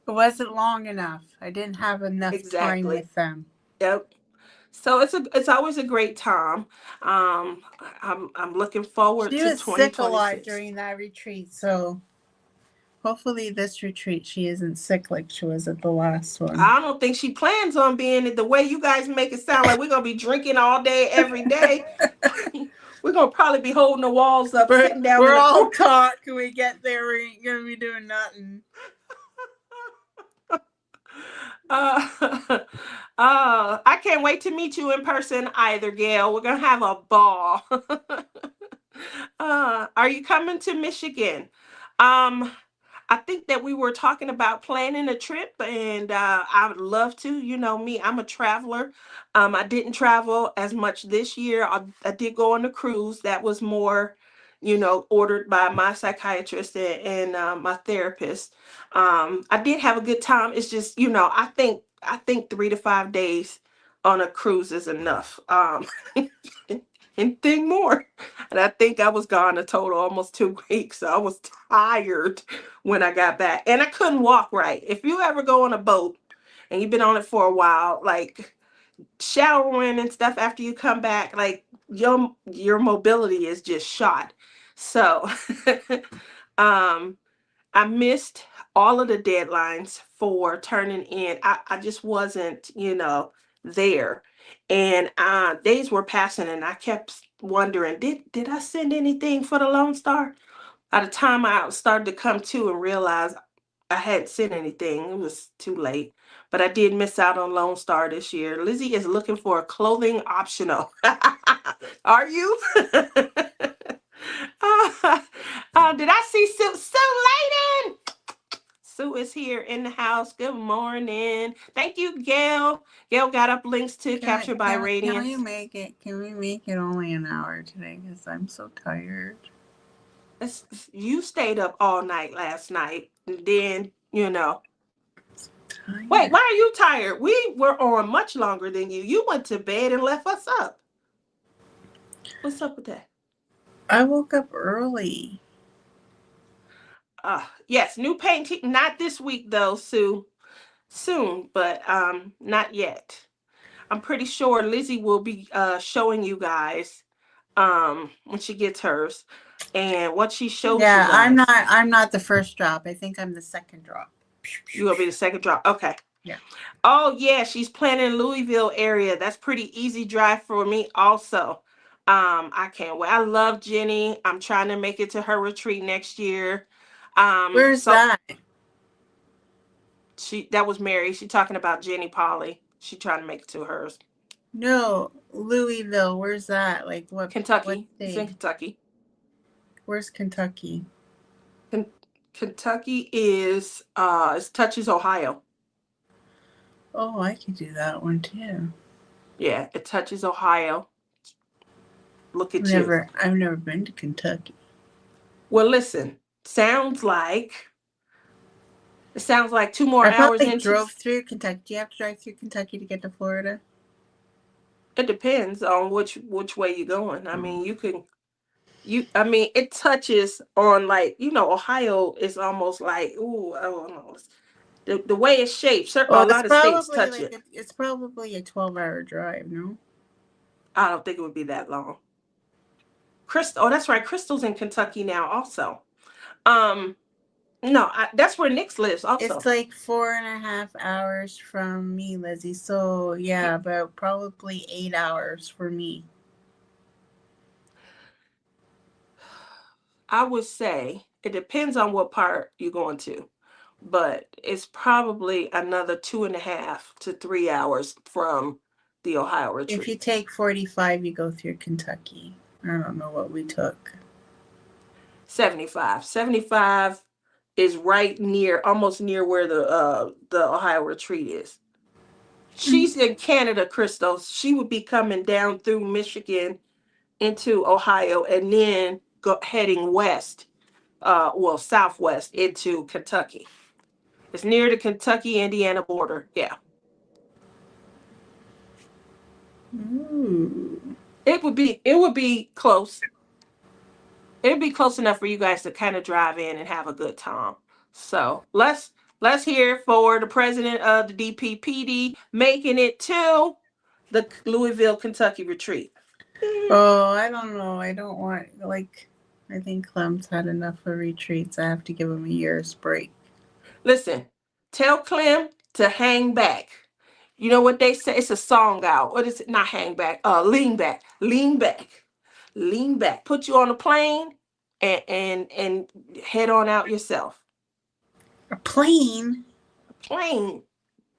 it wasn't long enough. I didn't have enough time exactly. with them. Yep. So it's always a great time. I'm looking forward She to was sick a lot 2026. during that retreat, so hopefully this retreat she isn't sick like she was at the last one. I don't think she plans on being it. The way you guys make it sound like we're gonna be drinking all day, every day. We're gonna probably be holding the walls up, sitting down in We're the all corner. talk. When we get there, we ain't gonna be doing nothing. Uh, I can't wait to meet you in person either, Gail. We're gonna have a ball. Are you coming to Michigan? Um, I think that we were talking about planning a trip, and I would love to. You know me, I'm a traveler. I didn't travel as much this year. I did go on a cruise. That was more, ordered by my psychiatrist and my therapist. I did have a good time. It's just, I think 3 to 5 days on a cruise is enough. Anything more. And I think I was gone a total almost 2 weeks. So I was tired when I got back. And I couldn't walk right. If you ever go on a boat and you've been on it for a while, like showering and stuff after you come back, like your mobility is just shot. So um I missed all of the deadlines for turning in. I just wasn't, there. And days were passing and I kept wondering, did I send anything for the Lone Star? By the time I started to come to and realize I hadn't sent anything, it was too late. But I did miss out on Lone Star this year. Lizzie is looking for a clothing optional. Are you? Did I see Sue Layden? Sue is here in the house. Good morning. Thank you, Gail. Gail got up links to Can we, Captured by can we, can we Radiance. make it? Can we make it only an hour today? Because I'm so tired. You stayed up all night last night. And then, wait, Tired. why are you tired? We were on much longer than you. You went to bed and left us up. What's up with that? I woke up early. Yes, new painting. Not this week though, Sue. Soon, but not yet. I'm pretty sure Lizzie will be showing you guys when she gets hers. And what she shows you Yeah, I'm not. guys, I'm not the first drop. I think I'm the second drop. you will be the second drop. Okay. Yeah. Oh yeah, she's planning Louisville area. That's pretty easy drive for me also. I can't wait. I love Jenny. I'm trying to make it to her retreat next year. Where's So that? that was Mary. She talking about Jenny Polly. She trying to make it to hers. No, Louisville. Where's that? Like what Kentucky. It's in state? Kentucky. Where's Kentucky? Kentucky is it touches Ohio. Oh, I could do that one too. Yeah, it touches Ohio. Look I've at you. never been to Kentucky. Well, listen. Sounds like it sounds like 2 more I hours probably into. drove through Kentucky. Do you have to drive through Kentucky to get to Florida? It depends on which way you're going. I mean, I mean, it touches on, like, Ohio is almost like, ooh, I don't know. The way it's shaped, Oh, a lot of states touch it. it's probably a 12-hour drive. No. I don't think it would be that long. Crystal, oh, that's right. Crystal's in Kentucky now also. Um, no, that's where Nix lives It's also. like 4.5 hours from me, Lizzie. So yeah, about probably 8 hours for me. I would say it depends on what part you're going to, but it's probably another 2.5 to 3 hours from the Ohio If you retreat. take 45, you go through Kentucky. I don't know what we took. 75. 75 is right near, almost near where the Ohio retreat is. She's in Canada, Crystal. She would be coming down through Michigan into Ohio and then heading west, well, southwest into Kentucky. It's near the Kentucky-Indiana border. Yeah. Ooh. It would be close. It'd be close enough for you guys to kind of drive in and have a good time. So let's hear for the president of the DPPD making it to the Louisville, Kentucky retreat. Oh, I don't know. I don't want, like, I think Clem's had enough of retreats. I have to give him a year's break. Listen, tell Clem to hang back. You know what they say? It's a song out. What is it? Not hang back. Lean back. Lean back. Lean back. Put you on a plane and head on out yourself. A plane? A plane.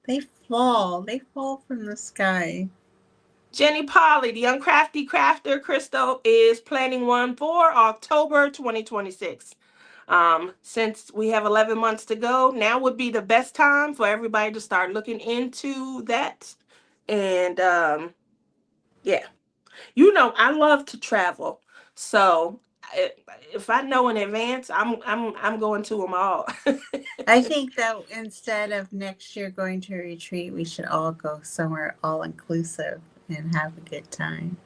They fall. They fall from the sky. Jenny Polly, the Uncrafty Crafter, Crystal, is planning one for October 2026. Since we have 11 months to go, now would be the best time for everybody to start looking into that. And yeah, you know, I love to travel, so if I know in advance, I'm going to them all. I think that instead of next year going to a retreat, we should all go somewhere all inclusive and have a good time.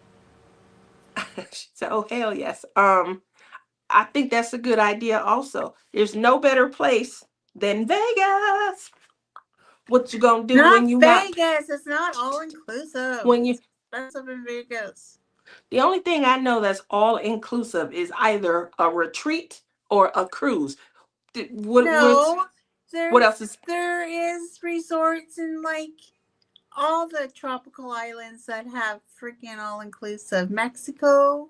She said, "Oh hell yes." I think that's a good idea. Also, there's no better place than Vegas. What you gonna do Not when you Vegas. It's not all inclusive. when you? It's expensive in Vegas. The only thing I know that's all inclusive is either a retreat or a cruise. No, What else is? there is resorts in like all the tropical islands that have freaking all inclusive. Mexico.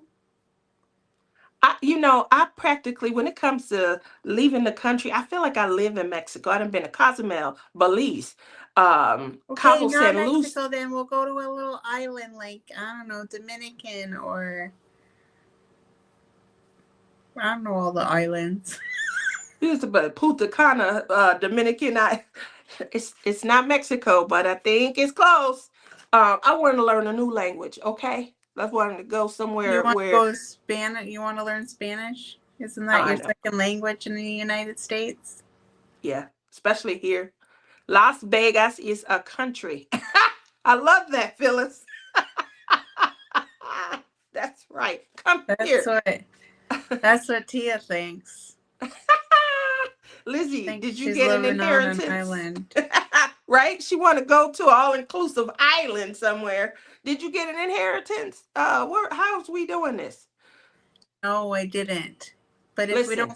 I practically, when it comes to leaving the country, I feel like I live in Mexico. I've been to Cozumel, Belize, Okay, Cabo not San Luis. Mexico. Then we'll go to a little island like I don't know, Dominican or I don't know all the islands. Here's about Punta Cana, Dominican. It's not Mexico, but I think it's close. I want to learn a new language. Okay, I wanted to go You somewhere want to where go Spanish? You want to learn Spanish? Isn't that I your know. second language in the United States? Yeah, especially here. Las Vegas is a country. I love that, Phyllis. That's right. Come here. That's what Tia thinks. Lizzie, Thinks did you she's get an living on an inheritance? island. Right? She want to go to an all-inclusive island somewhere. Did you get an inheritance? How's we doing this? No, I didn't. But if we Listen,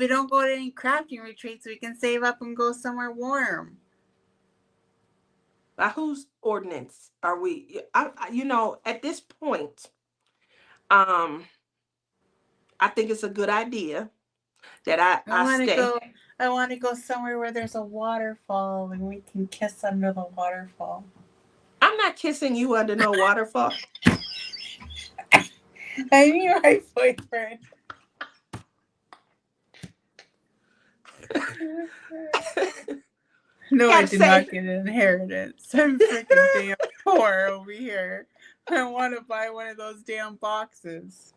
don't go to any crafting retreats, we can save up and go somewhere warm. by whose ordinance are we? At this point, I think it's a good idea that I stay. I want to go somewhere where there's a waterfall and we can kiss under the waterfall. I'm not kissing you under no waterfall. I mean my boyfriend. No, I did not get an inheritance. I'm freaking damn poor over here. I want to buy one of those damn boxes.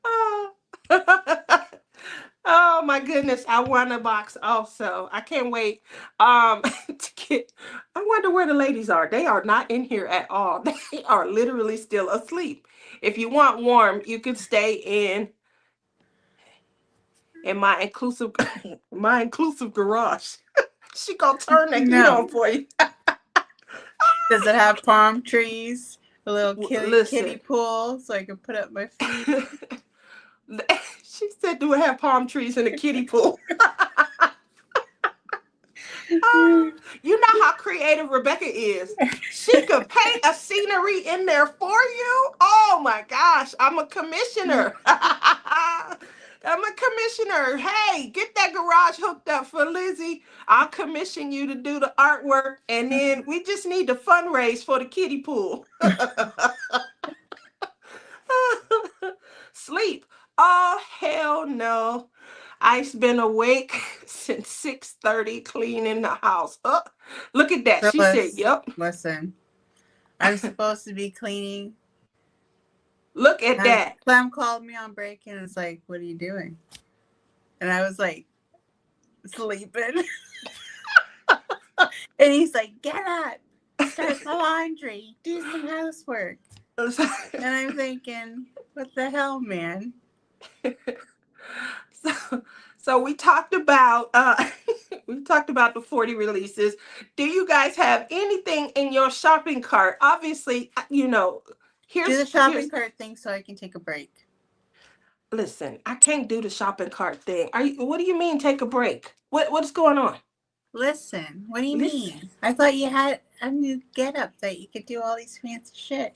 Oh. Oh my goodness, I want a box also. I can't wait to get. I wonder where the ladies are. They are not in here at all. They are literally still asleep. If you want warm, you can stay in my inclusive garage. She gonna turn the heat on for you. Does it have palm trees? A little kiddie Listen. pool so I can put up my feet? She said, "Do it have palm trees in a kiddie pool?" You know how creative Rebecca is. She could paint a scenery in there for you. Oh my gosh, I'm a commissioner. I'm a commissioner. Hey, get that garage hooked up for Lizzie. I'll commission you to do the artwork, and then we just need to fundraise for the kiddie pool. Sleep. Oh, hell no. I've been awake since 6:30 cleaning the house. Oh, look at that. She said, Phyllis, yep. listen. I'm supposed to be cleaning. Look at And that. Clem called me on break and it's like, what are you doing? And I was like, sleeping. And he's like, get up, start the laundry, do some housework. And I'm thinking, what the hell, man? So we talked about we talked about the 40 releases. Do you guys have anything in your shopping cart? Obviously, Do the here's shopping cart thing so I can take a break. listen, I can't do the shopping cart thing. What do you mean take a break? What's going on? Listen, what do you Listen, mean? I thought you had a new get up that you could do all these fancy shit.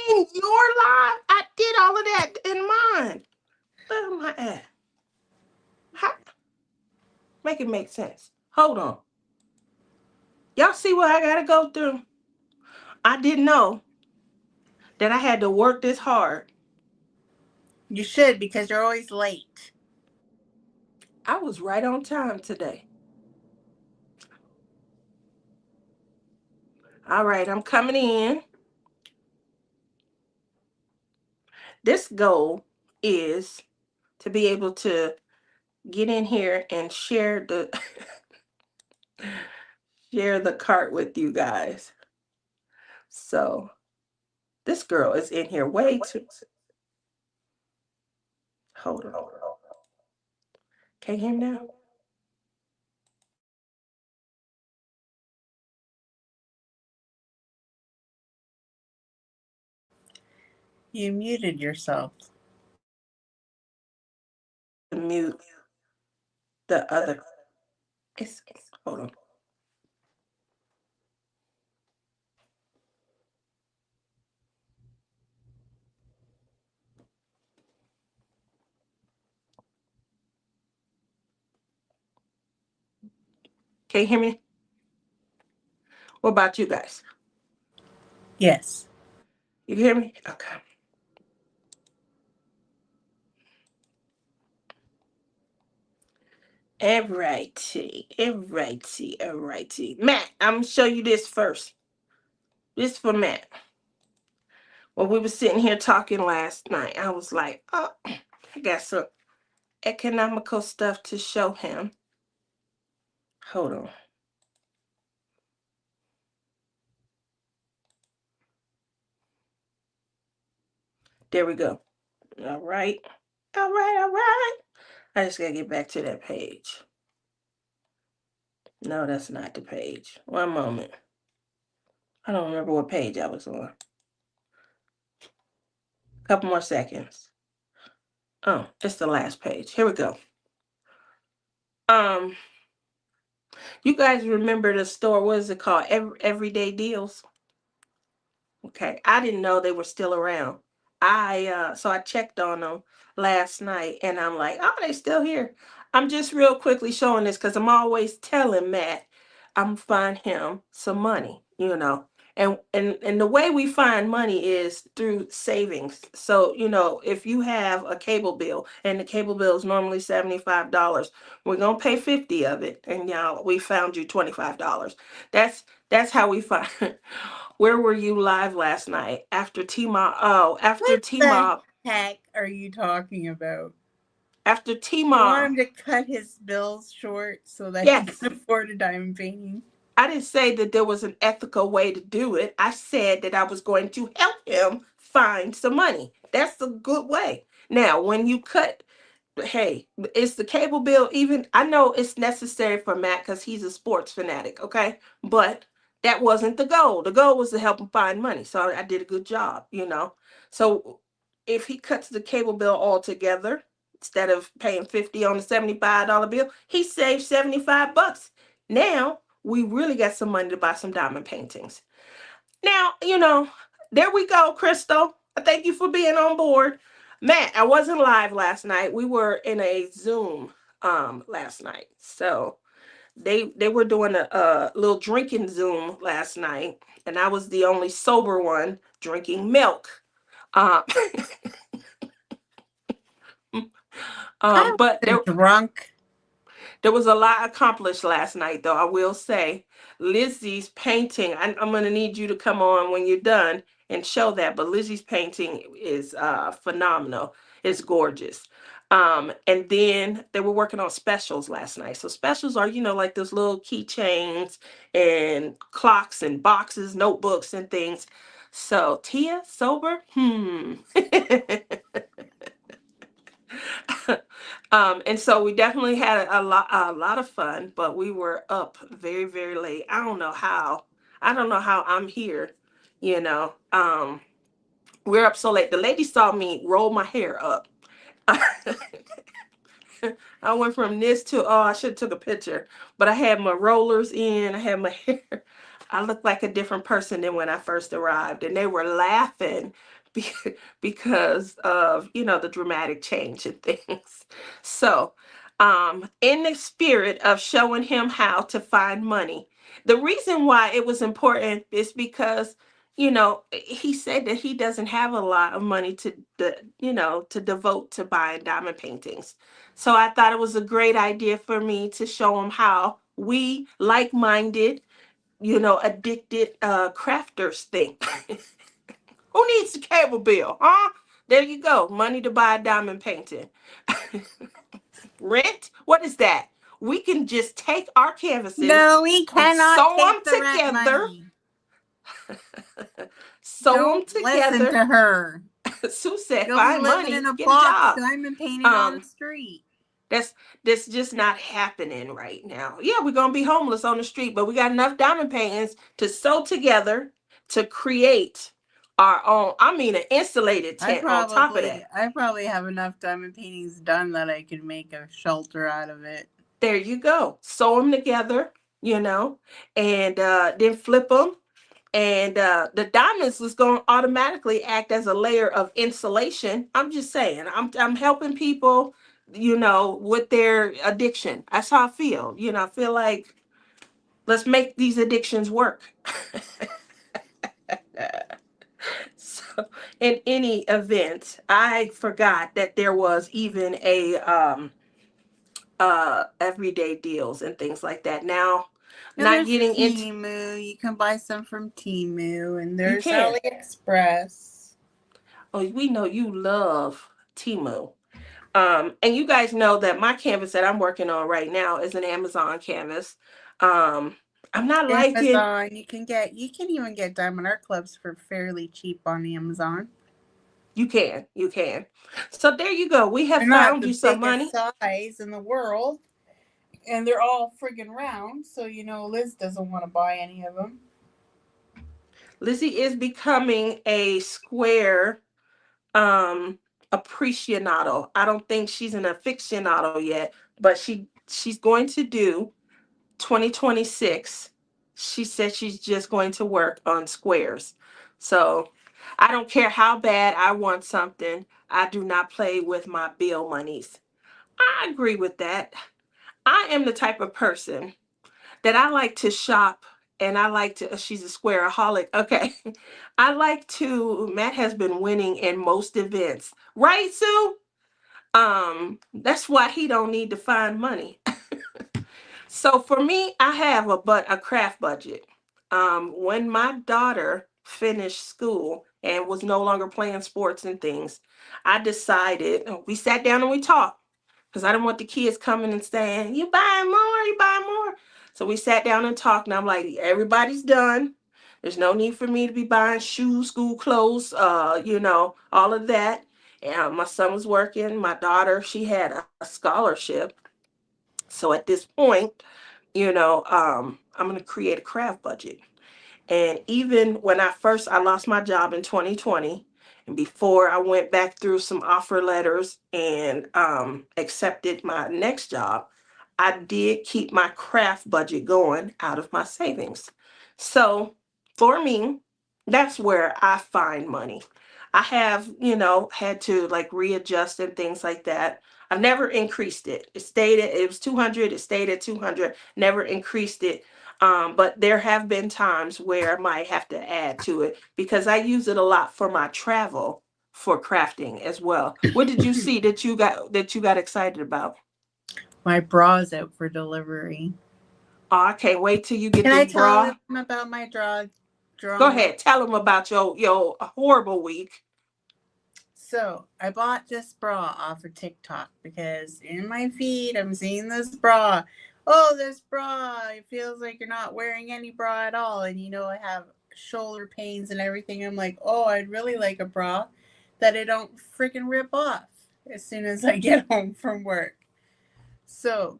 in your life, I did all of that in mine. Where am I at? How, make it make sense. Hold on. Y'all see what I gotta go through? I didn't know that I had to work this hard. You should because you're always late. I was right on time today. All right, I'm coming in. This goal is to be able to get in here and share the share the cart with you guys. So this girl is in here way too. Hold on. Can you hear me now? You muted yourself. Mute the other. Hold on. Can you hear me? What about you guys? Yes. You hear me? Okay. Alrighty. Matt, I'm gonna show you this first. This for Matt. When we were sitting here talking last night, I was like, oh, I got some economical stuff to show him. Hold on. There we go. All right. I just gotta get back to that page. No, that's not the page. One moment. I don't remember what page I was on. Couple more seconds. Oh, it's the last page. Here we go. Um, you guys remember the store? What is it called? Everyday Deals. Okay, I didn't know they were still around. So I checked on them last night, and I'm like, oh, they still here. I'm just real quickly showing this because I'm always telling Matt I'm find him some money, and the way we find money is through savings. So if you have a cable bill and the cable bill is normally $75, we're gonna pay 50 of it, and we found you $25. That's how we find. Where were you live last night after T-Mob? Oh, after What the T-Mob. heck are you talking about? After You want T-Mob. him to cut his bills short so that he Yes. can afford a diamond painting? I didn't say that there was an ethical way to do it. I said that I was going to help him find some money. That's a good way. Now, when you cut, hey, is the cable bill even? I know it's necessary for Matt because he's a sports fanatic, okay? But that wasn't the goal. The goal was to help him find money. So I did a good job. So if he cuts the cable bill altogether, instead of paying 50 on the $75 bill, he saved $75. Now we really got some money to buy some diamond paintings. Now, there we go, Crystal. Thank you for being on board. Matt, I wasn't live last night. We were in a Zoom last night. So they were doing a little drinking Zoom last night, and I was the only sober one drinking milk. Um I But wasn't drunk. there was a lot accomplished last night, though, I will say. Lizzie's painting, I'm going to need you to come on when you're done and show that. But Lizzie's painting is phenomenal. It's gorgeous. And then they were working on specials last night. So specials are, like those little keychains and clocks and boxes, notebooks and things. So Tia, sober? And so we definitely had a lot of fun, but we were up very, very late. I don't know how. I don't know how I'm here, you know. We're up so late. The lady saw me roll my hair up. I went from this to, oh, I should have took a picture, but I had my rollers in, I had my hair. I looked like a different person than when I first arrived, and they were laughing because of, the dramatic change and things. So, in the spirit of showing him how to find money, the reason why it was important is because, he said that he doesn't have a lot of money to devote to buying diamond paintings. So I thought it was a great idea for me to show him how we like-minded, addicted crafters think. Who needs the cable bill, huh? There you go. Money to buy a diamond painting. Rent? What is that? We can just take our canvases No, we and cannot sew take them the rent together. money. Sew them Don't listen together. to her. Sue said, You'll be find living in money, a get a box, job. diamond painted on the street. That's just not happening right now. Yeah, we're gonna be homeless on the street, but we got enough diamond paintings to sew together to create our own. I mean, an insulated tent on top of that. I probably have enough diamond paintings done that I could make a shelter out of it. There you go. Sew them together, and then flip them. And the diamonds is going to automatically act as a layer of insulation. I'm just saying, I'm helping people, with their addiction. That's how I feel. I feel like let's make these addictions work. So, in any event, I forgot that there was even a everyday deals and things like that. Now, Now not there's getting into Temu. You can buy some from Temu, and you there's can. AliExpress. Oh, we know you love Temu. And you guys know that my canvas that I'm working on right now is an Amazon canvas. Um, I'm not liking. Amazon. You can even get diamond art clubs for fairly cheap on Amazon. You can. So there you go. We have They're not found the you some biggest money. size in the world, and they're all friggin' round. So Liz doesn't want to buy any of them. Lizzie is becoming a square aficionado. I don't think she's an aficionado yet, but she's going to do 2026. She said she's just going to work on squares. So I don't care how bad I want something. I do not play with my bill monies. I agree with that. I am the type of person that I like to shop, and I like to, she's a squareaholic. Okay. Matt has been winning in most events. Right, Sue? That's why he don't need to find money. So for me, I have a craft budget. When my daughter finished school and was no longer playing sports and things, I decided, we sat down and we talked because I didn't want the kids coming and saying, you buying more, you buying more. So we sat down and talked, and I'm like, everybody's done. There's no need for me to be buying shoes, school clothes, all of that. And my son was working. My daughter, she had a scholarship. So at this point, I'm going to create a craft budget. And even when I lost my job in 2020, and before I went back through some offer letters and accepted my next job, I did keep my craft budget going out of my savings. So for me, that's where I find money. I have, had to like readjust and things like that. I've never increased it. It was 200, it stayed at 200, never increased it. But there have been times where I might have to add to it because I use it a lot for my travel. for crafting as well. What did you see that you got excited about? My bra's out for delivery. Oh, I can't wait till you get Can I this tell bra. them about my Go drama? ahead, tell them about your horrible week. So I bought this bra off of TikTok because in my feed I'm seeing this bra. Oh, this bra! It feels like you're not wearing any bra at all, and I have shoulder pains and everything. I'm like, oh, I'd really like a bra that I don't freaking rip off as soon as I get home from work. So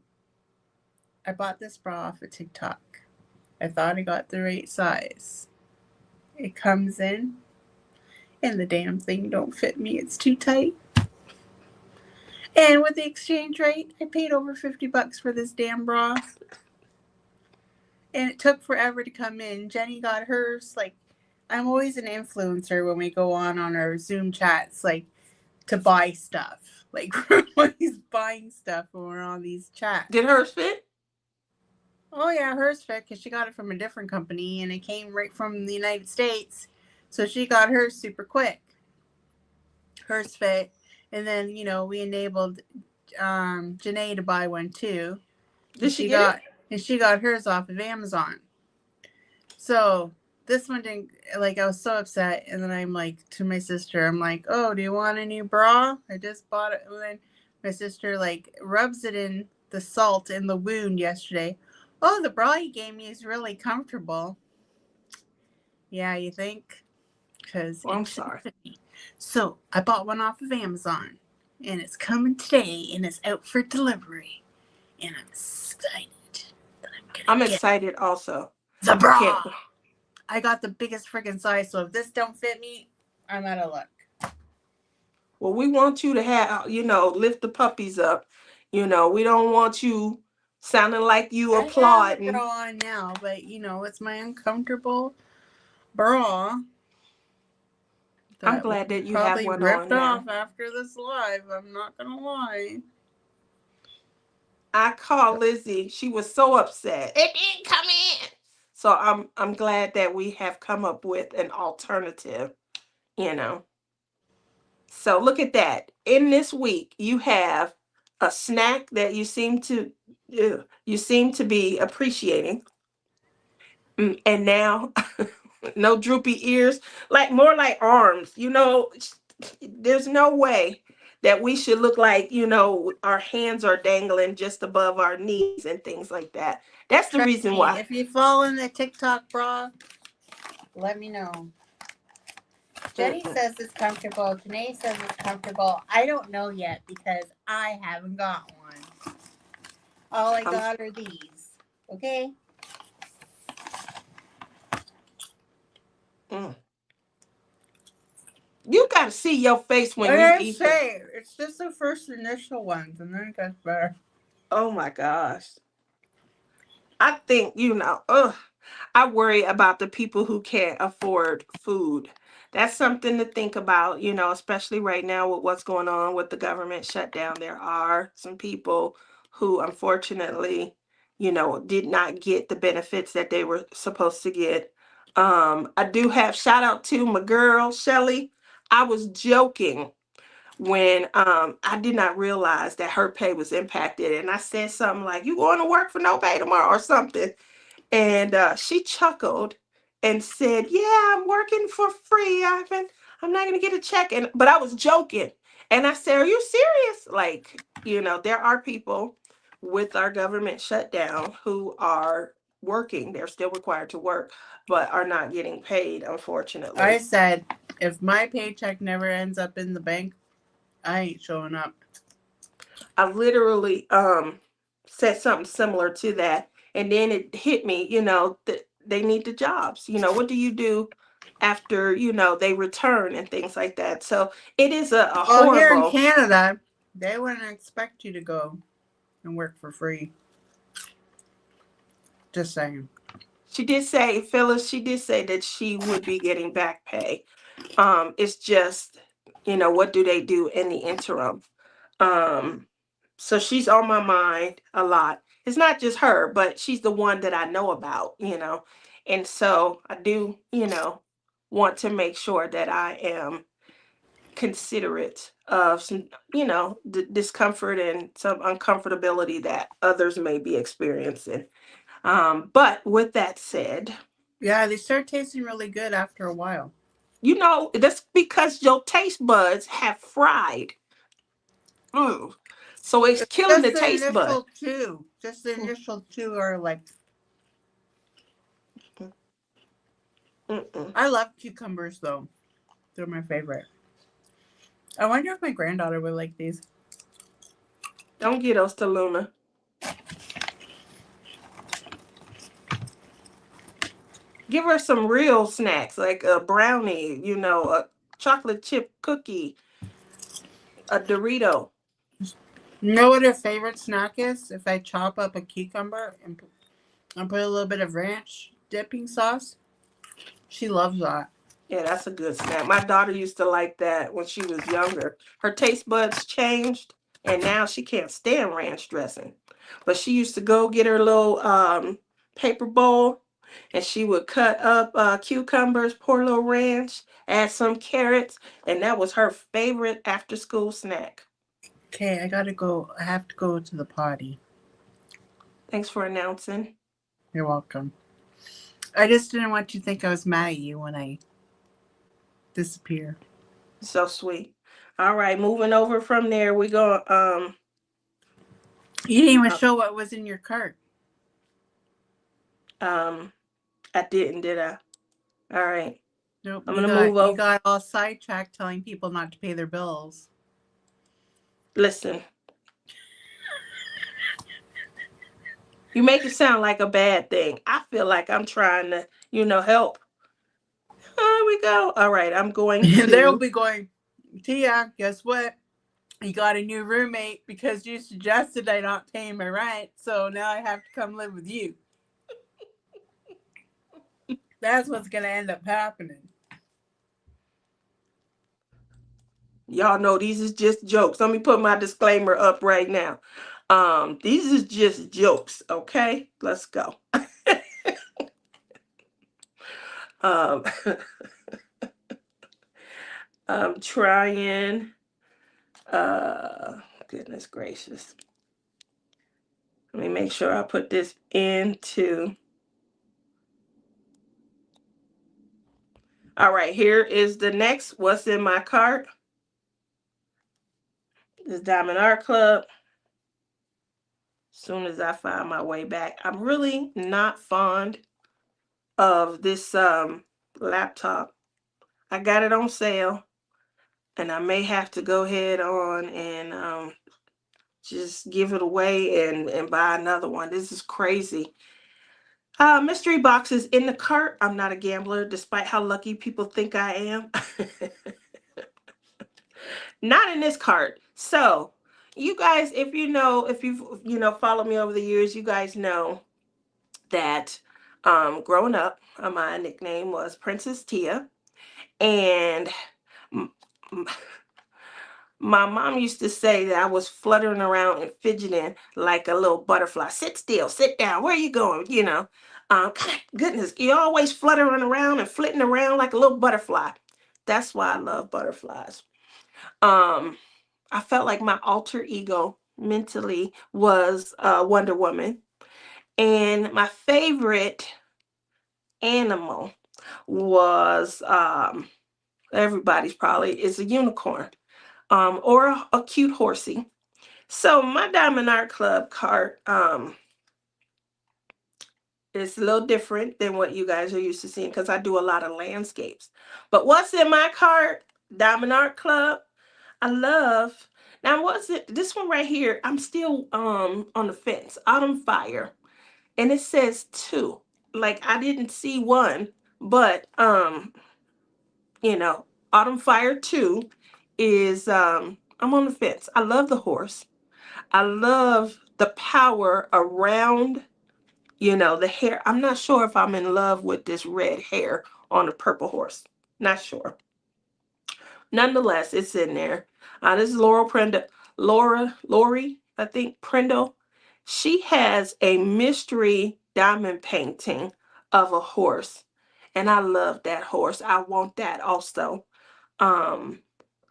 I bought this bra off of TikTok. I thought I got the right size. It comes in, and the damn thing don't fit me. It's too tight. And with the exchange rate, I paid over $50 for this damn bra. And it took forever to come in. Jenny got hers. Like, I'm always an influencer when we go on our Zoom chats, like, to buy stuff. Like, we're always buying stuff when we're on these chats. Did hers fit? Oh, yeah, hers fit because she got it from a different company and it came right from the United States. So she got hers super quick. Hers fit. And then, we enabled Janae to buy one too. Did she get it? And she got hers off of Amazon. So this one didn't, like, I was so upset. And then I'm like, to my sister, I'm like, oh, do you want a new bra? I just bought it. And then my sister, like, rubs it in the salt in the wound yesterday. Oh, the bra you gave me is really comfortable. Yeah, you think? Because I'm sorry. So I bought one off of Amazon. And it's coming today. And it's out for delivery. And I'm excited that I'm excited also. The bra. I got the biggest freaking size, so if this don't fit me, I'm out of luck. Well, we want you to have, lift the puppies up. We don't want you sounding like you applauding. I have a bra on now, but it's my uncomfortable bra. I'm glad that you have one on now. Probably ripped off after this live. I'm not gonna lie. I called Lizzie. She was so upset. It didn't come in. So I'm glad that we have come up with an alternative. So look at that. In this week, you have a snack that you seem to be appreciating. And now no droopy ears, like more like arms. There's no way that we should look like, our hands are dangling just above our knees and things like that. That's the reason why. If you fall in the TikTok bra, let me know. Jenny says it's comfortable. Janae says it's comfortable. I don't know yet because I haven't got one. All I got are these. Okay? You got to see your face when you eat them. It's just the first initial ones, and then it gets better. Oh my gosh. I think, I worry about the people who can't afford food. That's something to think about, especially right now with what's going on with the government shutdown. There are some people who unfortunately, did not get the benefits that they were supposed to get. I do have shout out to my girl, Shelly. I was joking when I did not realize that her pay was impacted. And I said something like, you going to work for no pay tomorrow or something. And she chuckled and said, yeah, I'm working for free. I'm not going to get a check. But I was joking. And I said, are you serious? Like, there are people with our government shutdown who are working. They're still required to work, but are not getting paid, unfortunately. I said, if my paycheck never ends up in the bank, I ain't showing up. I literally said something similar to that. And then it hit me, that they need the jobs. What do you do after, they return and things like that? So it is a horrible. Here in Canada, they wouldn't expect you to go and work for free. Just saying. She did say, Phyllis, that she would be getting back pay. It's just, what do they do in the interim? So she's on my mind a lot. It's not just her, but she's the one that I know about, and so I do, want to make sure that I am considerate of some, discomfort and some uncomfortability that others may be experiencing. But with that said, Yeah, they start tasting really good after a while. that's because your taste buds have fried. Mm. So it's It's killing just the the taste bud. initial two. Just the initial two are like. Mm-mm. I love cucumbers though. They're my favorite. I wonder if my granddaughter would like these. Don't get us to Luna. Give her some real snacks like a brownie, a chocolate chip cookie, a Dorito. You know what her favorite snack is? If I chop up a cucumber and put a little bit of ranch dipping sauce, she loves that. Yeah, that's a good snack. My daughter used to like that when she was younger. Her taste buds changed, and now she can't stand ranch dressing. But she used to go get her little paper bowl, and she would cut up cucumbers, pour a little ranch, add some carrots, and that was her favorite after school snack. Okay, I gotta go. I have to go to the potty. Thanks for announcing. You're welcome. I just didn't want you to think I was mad at you when I disappear. So sweet. All right, moving over from there, we go. You didn't even Uh, show what was in your cart. um, I didn't, did I? All right, Nope, I'm gonna move you over. got all sidetracked telling people not to pay their bills. Listen, you make it sound like a bad thing. I feel like I'm trying to, help. Here we go. All right, I'm going And they'll to. be going, Tia, guess what? You got a new roommate because you suggested I not pay my rent, so now I have to come live with you. That's what's gonna end up happening. Y'all know these is just jokes. Let me put my disclaimer up right now. These is just jokes, okay? Let's go. um, I'm trying. Goodness gracious. Let me make sure I put this into. All right, here is the next. What's in my cart? This Diamond Art Club. Soon as I find my way back. I'm really not fond of this laptop. I got it on sale, and I may have to go ahead on and just give it away and buy another one. This is crazy. Mystery boxes in the cart. I'm not a gambler, despite how lucky people think I am. Not in this cart. So, you guys, if you've followed me over the years, you guys know that growing up, my nickname was Princess Tia, and my mom used to say that I was fluttering around and fidgeting like a little butterfly. Sit still, sit down. Where are you going? God, goodness, you're always fluttering around and flitting around like a little butterfly. That's why I love butterflies. Um, I felt like my alter ego mentally was Wonder Woman. And my favorite animal was everybody's probably is a unicorn or a cute horsey. So my Diamond Art Club cart is a little different than what you guys are used to seeing because I do a lot of landscapes. But what's in my cart? Diamond Art Club. I love. Now what's it? This one right here. I'm still on the fence. Autumn Fire, and it says 2. Like I didn't see 1, but you know, Autumn Fire 2 is I'm on the fence. I love the horse. I love the power around, the hair. I'm not sure if I'm in love with this red hair on a purple horse. Not sure. Nonetheless, it's in there. This is Lori, I think, Prindle. She has a mystery diamond painting of a horse. And I love that horse. I want that also. Um,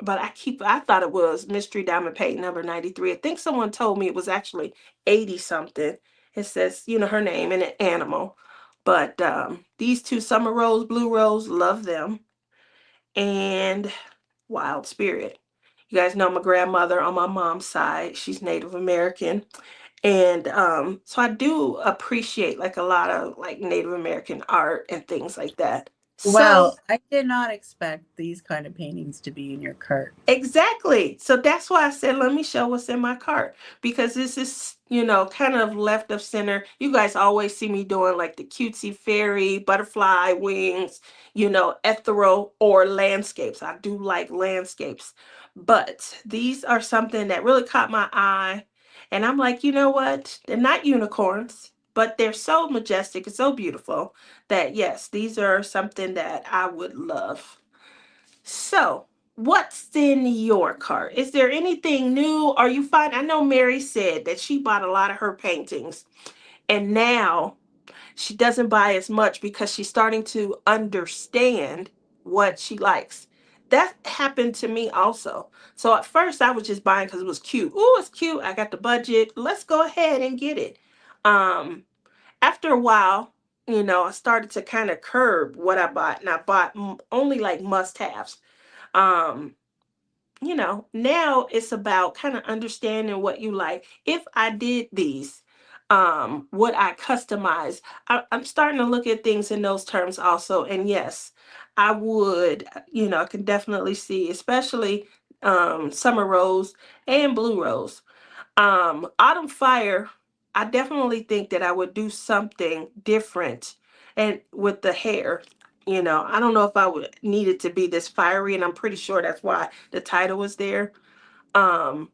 but I thought it was Mystery Diamond Paint number 93. I think someone told me it was actually 80 something. It says, her name and an animal. But these two, Summer Rose, Blue Rose, love them. And Wild Spirit. You guys know my grandmother on my mom's side. She's Native American. And so I do appreciate like a lot of like Native American art and things like that. So Wow, I did not expect these kind of paintings to be in your cart. exactly. So that's why I said, let me show what's in my cart because this is, kind of left of center. You guys always see me doing like the cutesy fairy, butterfly wings, ethereal or landscapes. I do like landscapes, but these are something that really caught my eye. And I'm like, you know what? They're not unicorns, but they're so majestic and so beautiful that yes, these are something that I would love. So, what's in your cart? Is there anything new? Are you fine? I know Mary said that she bought a lot of her paintings and now she doesn't buy as much because she's starting to understand what she likes. That happened to me also. So at first I was just buying because it was cute. Oh, it's cute. I got the budget. Let's go ahead and get it. Um, After a while, I started to kind of curb what I bought, and I bought only like must-haves. um Now it's about kind of understanding what you like. If I did these, would I customize? I'm starting to look at things in those terms also, and yes, I would. I can definitely see, especially Summer Rose and Blue Rose. Autumn Fire, I definitely think that I would do something different and with the hair. I don't know if I would need it to be this fiery, and I'm pretty sure that's why the title was there.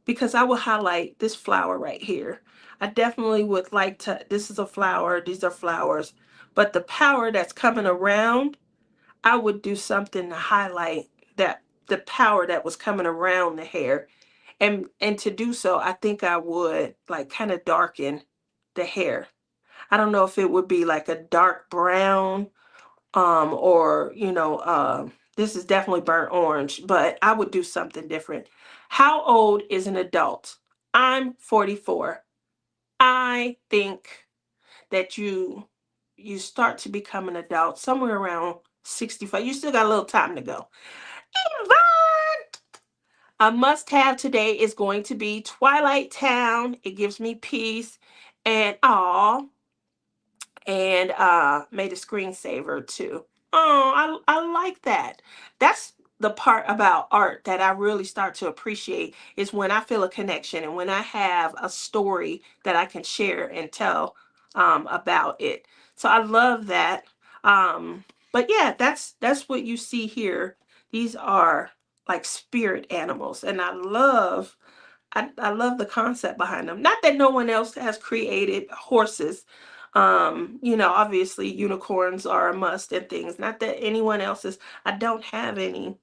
Because I will highlight this flower right here. I definitely would like to, this is a flower, these are flowers, but the power that's coming around, I would do something to highlight that the power that was coming around the hair. And to do so, I think I would like kind of darken the hair. I don't know if it would be like a dark brown, or this is definitely burnt orange, but I would do something different. How old is an adult? I'm 44. I think that you start to become an adult somewhere around 65. You still got a little time to go. Yvonne! A must have today is going to be Twilight Town. It gives me peace and awe, and made a screensaver too. Oh, I like that. That's the part about art that I really start to appreciate is when I feel a connection and when I have a story that I can share and tell about it. So I love that. But yeah, that's what you see here. These are like spirit animals, and I love the concept behind them. Not that no one else has created horses. Obviously unicorns are a must and things. Not that anyone else is. I don't have any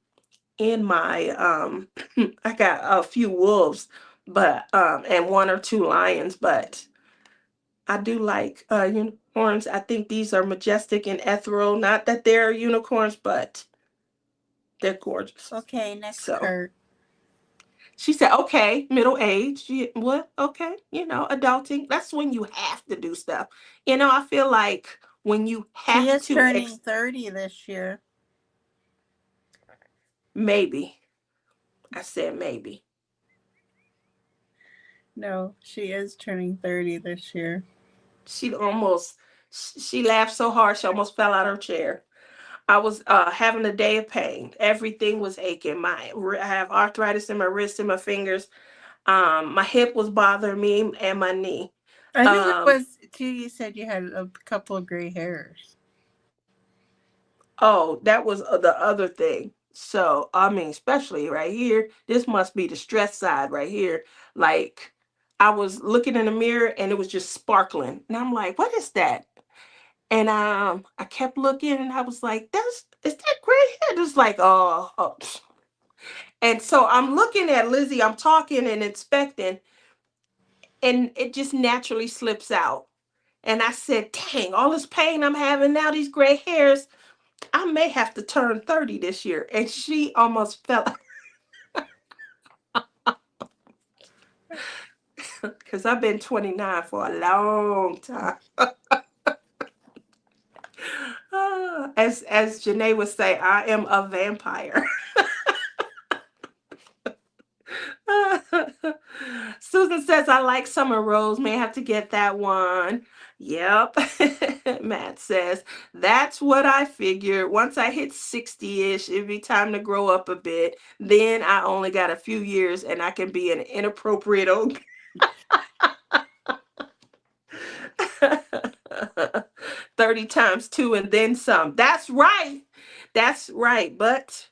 in my I got a few wolves, but and one or two lions, but I do like unicorns. I think these are majestic and ethereal. Not that they're unicorns, but they're gorgeous. Okay, next So cart. she said, okay, middle age. What? Okay. Adulting. That's when you have to do stuff. I feel like when you She have is to, turning 30 this year. maybe. I said maybe. No, she is turning 30 this year. She almost, she laughed so hard, she almost fell out of her chair. I was having a day of pain. Everything was aching. I have arthritis in my wrist and my fingers. My hip was bothering me and my knee. I think it Um, was too. You said you had a couple of gray hairs. Oh, that was the other thing. So, I mean, especially right here, this must be the stress side right here. Like, I was looking in the mirror and it was just sparkling. And I'm like, what is that? And I kept looking and I was like, is that gray hair? It's like, oh. And so I'm looking at Lizzie, I'm talking and inspecting, and it just naturally slips out. And I said, dang, all this pain I'm having now, these gray hairs, I may have to turn 30 this year. And she almost fell. because I've been 29 for a long time. As Janae would say, I am a vampire. Susan says, I like Summer Rose. May have to get that one. Yep. Matt says, that's what I figured. Once I hit 60-ish, it'd be time to grow up a bit. Then I only got a few years and I can be an inappropriate old. 30 times 2 and then some. That's right. That's right. But,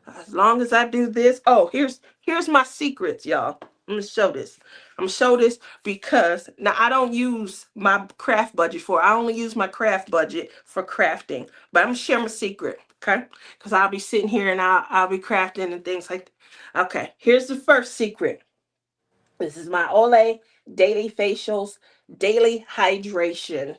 as long as I do this. Oh, here's my secrets, y'all. I'm gonna show this. I'm gonna show this because now I don't use my craft budget for. I only use my craft budget for crafting. But I'm gonna share my secret, okay? Because I'll be sitting here and I'll be crafting and things like that. Okay, here's the first secret. This is my Olay Daily Facials, Daily Hydration.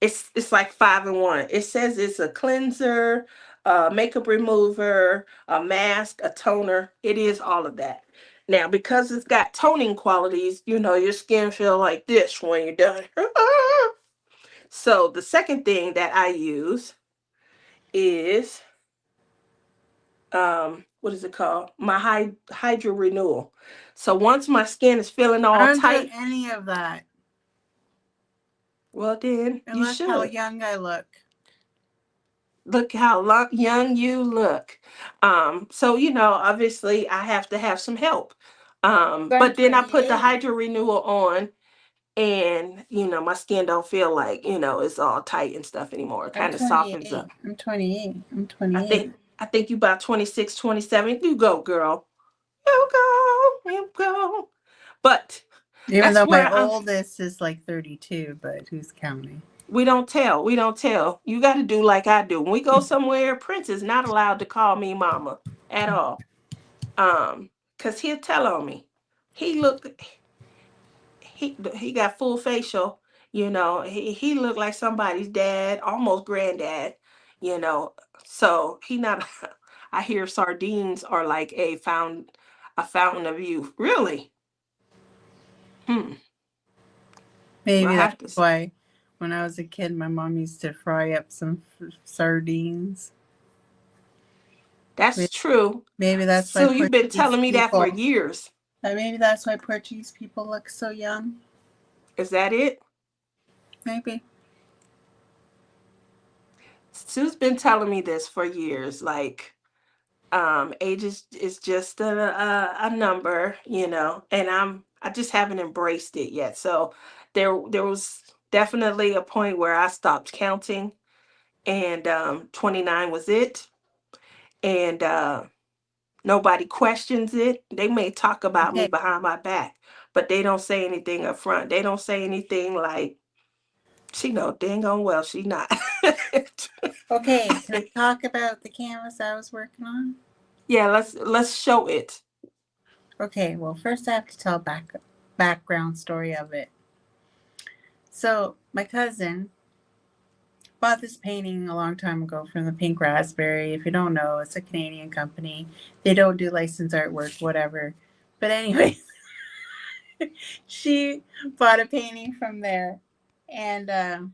It's like 5-in-1. It says it's a cleanser, a makeup remover, a mask, a toner. It is all of that. Now, because it's got toning qualities, your skin feel like this when you're done. So the second thing that I use is what is it called? My hydro renewal. So once my skin is feeling all I don't tight, do any of that. well then And you look how should. young I look. Look how young you look. So obviously I have to have some help. I'm But then I put the 28. hydro renewal on, and my skin don't feel like it's all tight and stuff anymore. It I'm kind of softens 28. up. I'm 28. I'm I 28. think I think you about 26, 27. You go, girl. You go. You go. But Even that's though my where oldest is like 32, but who's counting? we don't tell. We don't tell. You got to do like I do. When we go somewhere, Prince is not allowed to call me mama at all. Cause he'll tell on me. He looked. He got full facial. He looked like somebody's dad, almost granddad. You know, so he not. I hear sardines are like a fountain of youth. Really? Hmm. Well, I Maybe that's have to. why when I was a kid, my mom used to fry up some sardines. That's true. Maybe that's why So you've been Portuguese telling me that for people. years. Maybe that's why Portuguese people look so young. Is that it? Maybe. Sue's been telling me this for years. Like, age is just a number, and I just haven't embraced it yet. So there was definitely a point where I stopped counting, and 29 was it. And nobody questions it. They may talk about me Okay. behind my back, but they don't say anything up front. They don't say anything like, she know dang on well she not. Okay. Can I talk about the canvas I was working on? Yeah, let's show it. Okay. Well, first I have to tell background story of it. So my cousin bought this painting a long time ago from the Pink Raspberry. If you don't know, it's a Canadian company. They don't do licensed artwork, whatever. But anyway, she bought a painting from there, and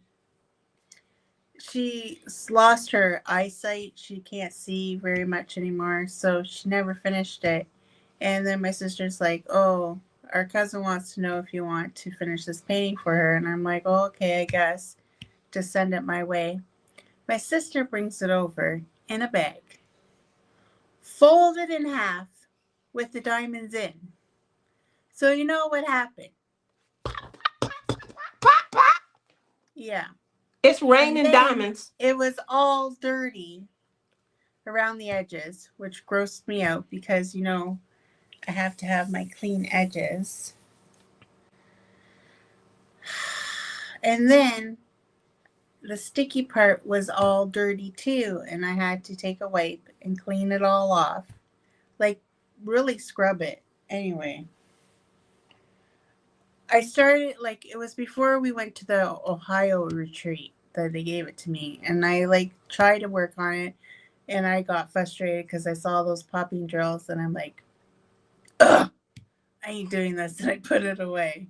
she lost her eyesight. She can't see very much anymore, so she never finished it. And then my sister's like, "Oh, our cousin wants to know if you want to finish this painting for her." And I'm like, "Oh, okay, I guess." To send it my way. My sister brings it over in a bag, folded in half with the diamonds in. So you know what happened? Yeah. It's And raining then diamonds. it was all dirty around the edges, which grossed me out because, I have to have my clean edges. And then the sticky part was all dirty too, and I had to take a wipe and clean it all off. Like, really scrub it. Anyway, I started, like, it was before we went to the Ohio retreat that they gave it to me, and I tried to work on it, and I got frustrated because I saw those popping drills, and I'm like, ugh, I I ain't doing this. And I put it away.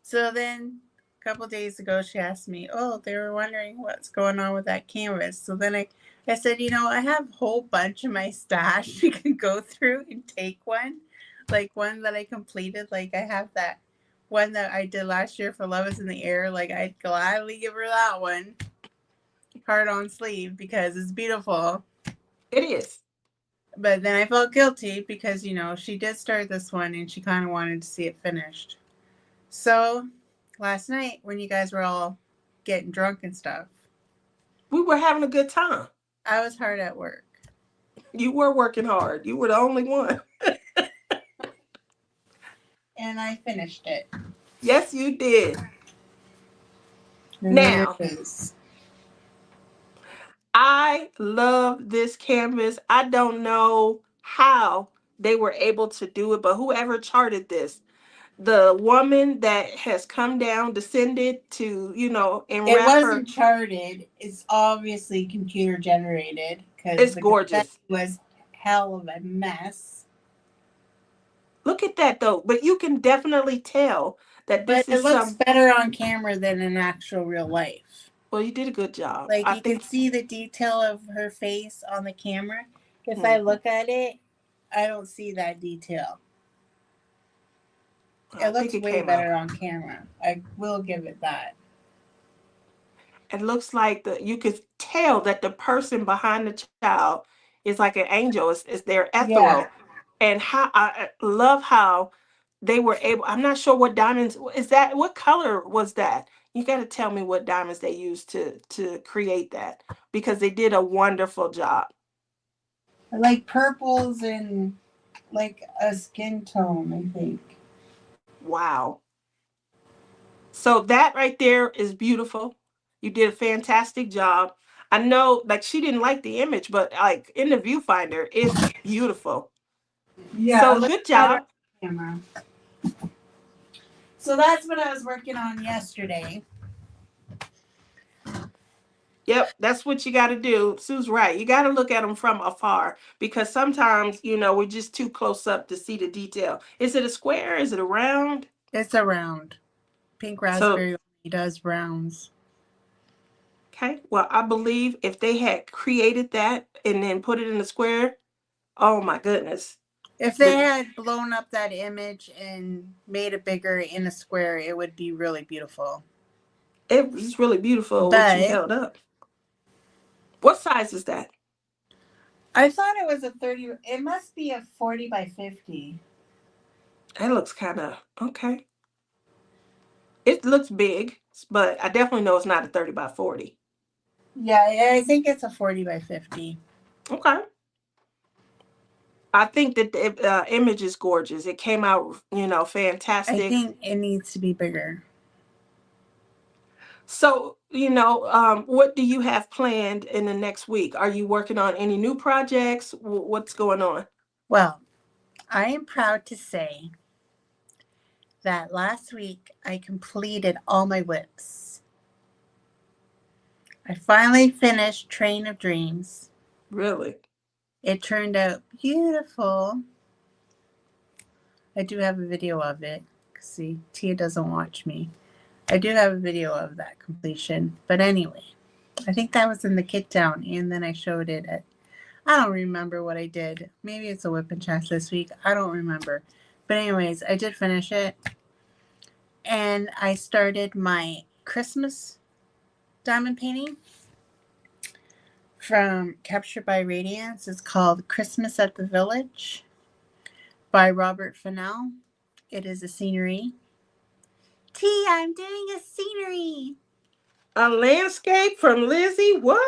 So then a couple days ago, she asked me, oh, they were wondering what's going on with that canvas. So then I said, I have a whole bunch of my stash. You can go through and take one. Like one that I completed. Like I have that one that I did last year for Love is in the Air. Like I'd gladly give her that one. Hard on sleeve because it's beautiful. It is. But then I felt guilty because, she did start this one and she kind of wanted to see it finished. So last night when you guys were all getting drunk and stuff, we were having a good time. I was hard at work. You were working hard. You were the only one. And I finished it. Yes, you did. And now, there it is. I love this canvas. I don't know how they were able to do it, but whoever charted this, the woman that has come down, descended to, It enwrap her. wasn't charted. It's obviously computer generated because It's the gorgeous. confetti was hell of a mess. Look at that though, but you can definitely tell that this But it is looks better on camera than in actual real life. Well, you did a good job. Like I you think can see the detail of her face on the camera. If I look at it, I don't see that detail. It looks way better on camera. I will give it that. It looks like you could tell that the person behind the child is like an angel. It's their ethereal. Yeah. And how I love how they were able. I'm not sure what diamonds is that. What color was that? You got to tell me what diamonds they used to create that, because they did a wonderful job. Like purples and like a skin tone, I think. Wow. So that right there is beautiful. You did a fantastic job. I know, like, she didn't like the image, but like in the viewfinder, it's beautiful. Yeah. So good job. Camera. So that's what I was working on yesterday. Yep, that's what you got to do. Sue's right. You got to look at them from afar, because sometimes, we're just too close up to see the detail. Is it a square? Is it a round? It's a round. Pink raspberry only does rounds. Okay. Well, I believe if they had created that and then put it in a square, oh my goodness. If they had blown up that image and made it bigger in a square, it would be really beautiful. It was really beautiful what you held up. What size is that? I thought it was a 30. It must be a 40 by 50. It looks kind of okay. It looks big, but I definitely know it's not a 30 by 40. Yeah, I think it's a 40 by 50. Okay. I think that the image is gorgeous. It came out, fantastic. I think it needs to be bigger. So, what do you have planned in the next week? Are you working on any new projects? What's going on? Well, I am proud to say that last week I completed all my whips. I finally finished Train of Dreams. Really? It turned out beautiful. I do have a video of it. See, Tia doesn't watch me. I do have a video of that completion. But anyway, I think that was in the kit down, and then I showed it at, I don't remember what I did. Maybe it's a whip and chest this week. I don't remember. But anyways, I did finish it. And I started my Christmas diamond painting from Captured by Radiance. It's called Christmas at the Village by Robert Fennell. It is a scenery. T, I'm doing a scenery. A landscape from Lizzie? What?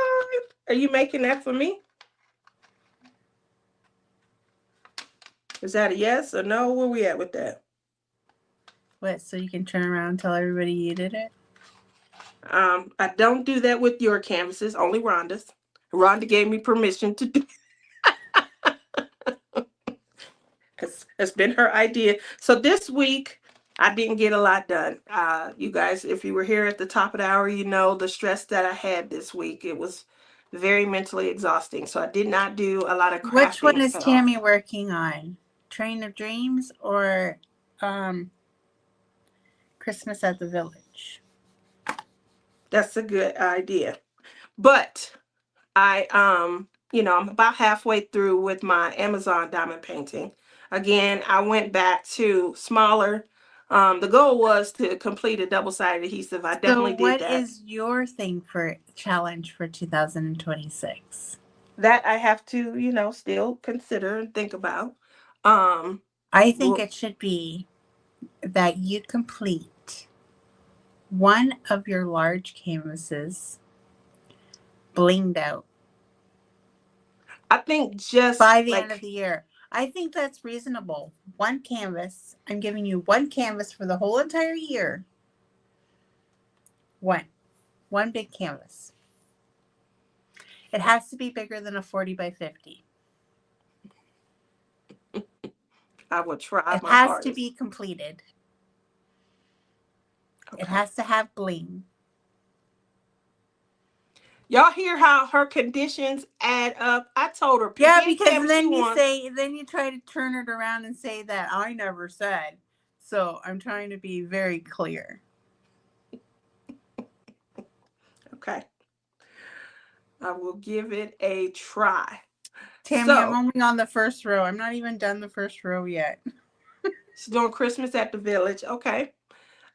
Are you making that for me? Is that a yes or no? Where we at with that? What, so you can turn around and tell everybody you did it? I don't do that with your canvases, only Rhonda's. Rhonda gave me permission to do it's been her idea. So this week, I didn't get a lot done. You guys, if you were here at the top of the hour, you know the stress that I had this week. It was very mentally exhausting. So I did not do a lot of crafting. Which one is Tammy working on? Train of Dreams or um, Christmas at the Village? That's a good idea. But I'm about halfway through with my Amazon diamond painting. Again, I went back to smaller. The goal was to complete a double-sided adhesive. I So, definitely did what that. is your thing for challenge for 2026? That I have to, still consider and think about. Um, I think well, it should be that you complete one of your large canvases blinged out I think just by the end of like the year. I think that's reasonable. One canvas. I'm giving you one canvas for the whole entire year. One. One big canvas. It has to be bigger than a 40 by 50. I will try It my has to hardest. be completed. It Okay. has to have bling. Y'all hear how her conditions add up? I told her pick Yeah, any because canvas you then want. then you try to turn it around and say that I never said. So I'm trying to be very clear. Okay. I will give it a try. Tammy, I'm So only on the first row. I'm not even done the first row yet. she's doing Christmas at the Village. Okay.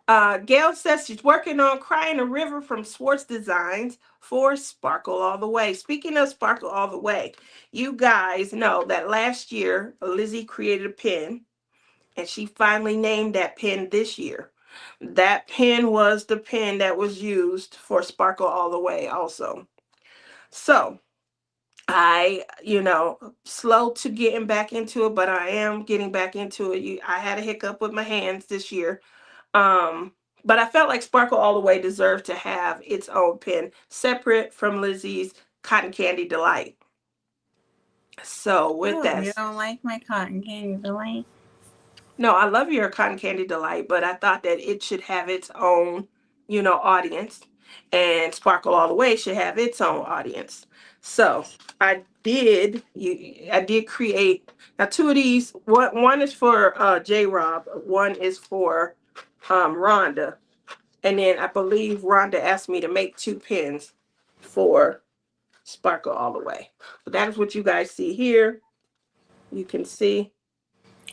Gail says she's working on Crying a River from Swartz Designs for Sparkle All the Way. Speaking of Sparkle All the Way, you guys know that last year Lizzie created a pen and she finally named that pen this year. That pen was the pen that was used for Sparkle All the Way also. So slow to getting back into it, but I am getting back into it. I had a hiccup with my hands this year. Um, but I felt like Sparkle All the Way deserved to have its own pen, separate from Lizzie's Cotton Candy Delight. So with Oh, you that, don't like my cotton candy delight? no, I love your Cotton Candy Delight, but I thought that it should have its own, audience, and Sparkle All the Way should have its own audience. So I did create now two of these. One is for J Rob, one is for Rhonda, and then I believe Rhonda asked me to make two pins for Sparkle All the Way. But that is what you guys see here. You can see.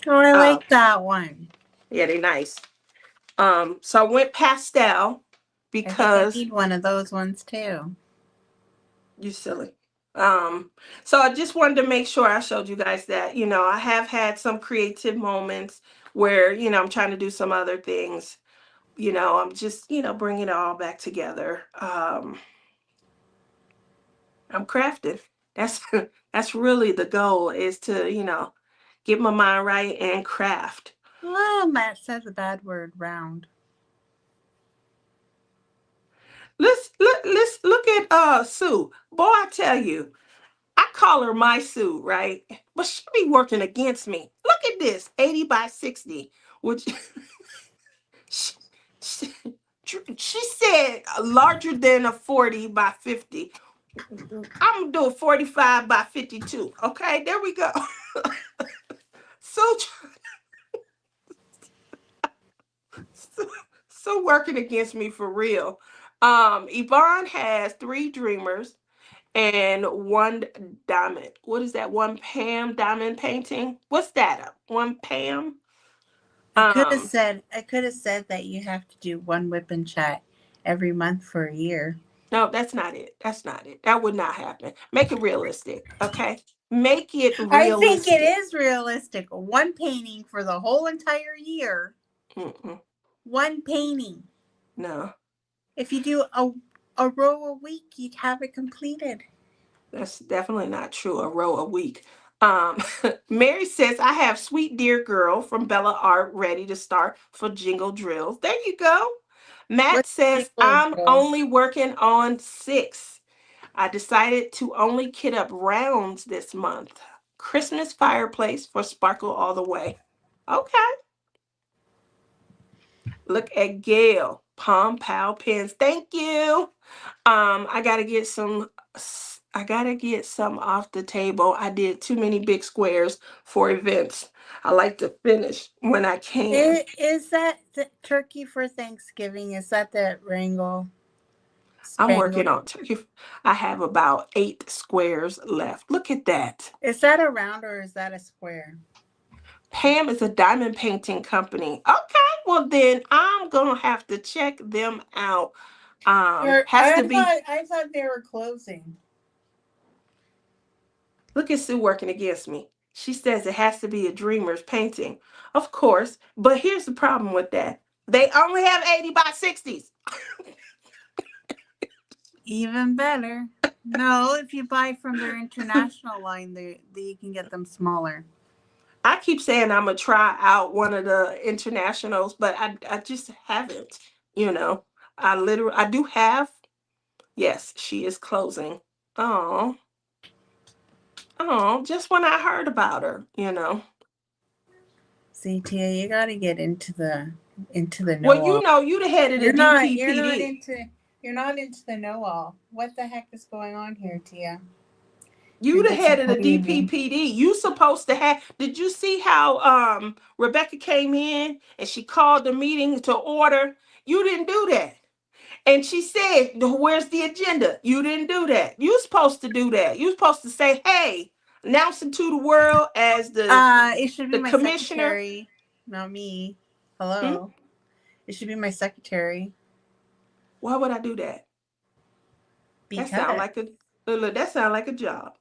Oh, I Uh, like that one. yeah, they're nice. So I went pastel I think I because need one of those ones too. you silly. Um, so I just wanted to make sure I showed you guys that, I have had some creative moments where, I'm trying to do some other things. I'm just, bringing it all back together. I'm crafting. That's that's really the goal is to, get my mind right and craft. Oh, Matt says a bad word, round. Let's look at Sue. Boy, I tell you, I call her my Sue, right? But she be working against me. Look at this, 80 by 60, which she, she, she said larger than a 40 by 50. I'm gonna do a 45 by 52. Okay, there we go. So so, so working against me for real. Yvonne has three dreamers and one diamond. What is that? One Pam diamond painting? What's that? One Pam? Um, I could have said that you have to do one whip and chat every month for a year. no, that's not it. That's not it. That would not happen. Make it realistic, okay? Make it I think it realistic. is realistic. One painting for the whole entire year. Mm-mm, One painting. no. If you do a row a week, you'd have it completed. That's definitely not true. A row a week. Um, Mary says, I have Sweet Dear Girl from Bella Art ready to start for Jingle Drills. There you go. Matt What's says, single I'm drills? only working on 6. I decided to only kit up rounds this month. Christmas fireplace for Sparkle All the Way. Okay. Look at Gail. Palm Pow pens. Thank you. I gotta get some I gotta get some off the table. I did too many big squares for events. I like to finish when I can. Is that the turkey for Thanksgiving? Is that the Wrangle I'm Spangler? working on turkey. I have about 8 squares left. Look at that. Is that a round or is that a square? Pam is a diamond painting company. Okay, well then I'm gonna have to check them out. Or Has to be. I thought they were closing. Look at Sue working against me. She says it has to be a dreamer's painting. Of course, but here's the problem with that. They only have 80 by 60s. Even better. No, if you buy from their international line, you can get them smaller. I keep saying I'm gonna try out one of the internationals, but I just haven't. You know, I do have. Yes, she is closing. Oh, oh, just when I heard about her. See, Tia, you got to get into the Well, know all. you the head of the You're not DPPD. into the know all. What the heck is going on here, Tia? You You're the head of the disappointing me. DPPD. You supposed to have. Did you see how Rebecca came in and she called the meeting to order? You didn't do that. And she said, "Where's the agenda?" You didn't do that. You supposed to do that. You supposed to say, "Hey, announcing to the world as It should be the my commissioner." secretary, not me. Hmm? Hello. It should be my secretary Why would I do that? That sound because like a look. That sound like a job.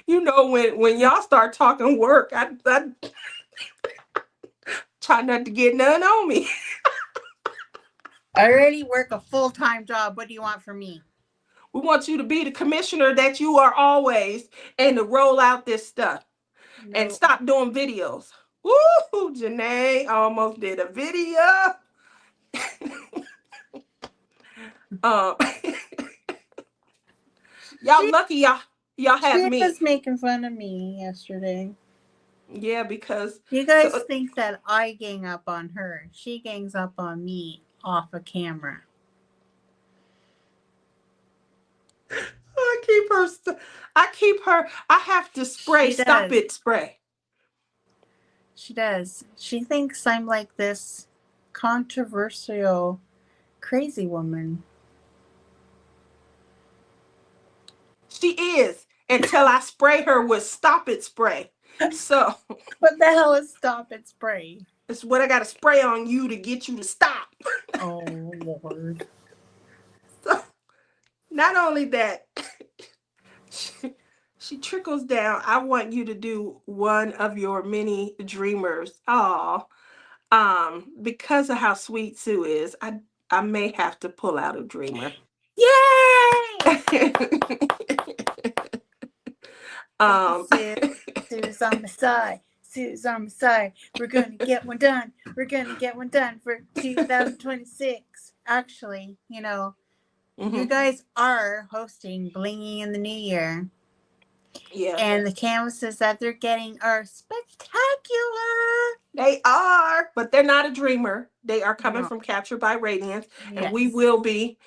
When y'all start talking work, I try not to get none on me. I already work a full-time job. What do you want from me? We want you to be the commissioner that you are always, and to roll out this stuff and No. stop doing videos. Woo, Janae almost did a video. Um, y'all She lucky y'all have she me. was making fun of me yesterday. Yeah, because You guys so think that I gang up on her. She gangs up on me off of camera. I keep her. I keep her. I have to spray. She Stop does. it. Spray. She does. She thinks I'm like this controversial crazy woman. She is until I spray her with stop it spray. So What the hell is stop and spray? it's what I got to spray on you to get you to stop. Oh Lord. So not only that, she, she trickles down. I want you to do one of your many dreamers. Oh, because of how sweet Sue is, I may have to pull out a dreamer. Yay! Look at um, Sue. Sue's on my side. Sue's on my side. We're gonna get one done. We're gonna get one done for 2026. Actually, you mhm, guys are hosting Blinging in the New Year. yeah, And the canvases that they're getting are spectacular. they are, but they're not a dreamer. They are coming No. from Captured by Radiance, and we Yes. will be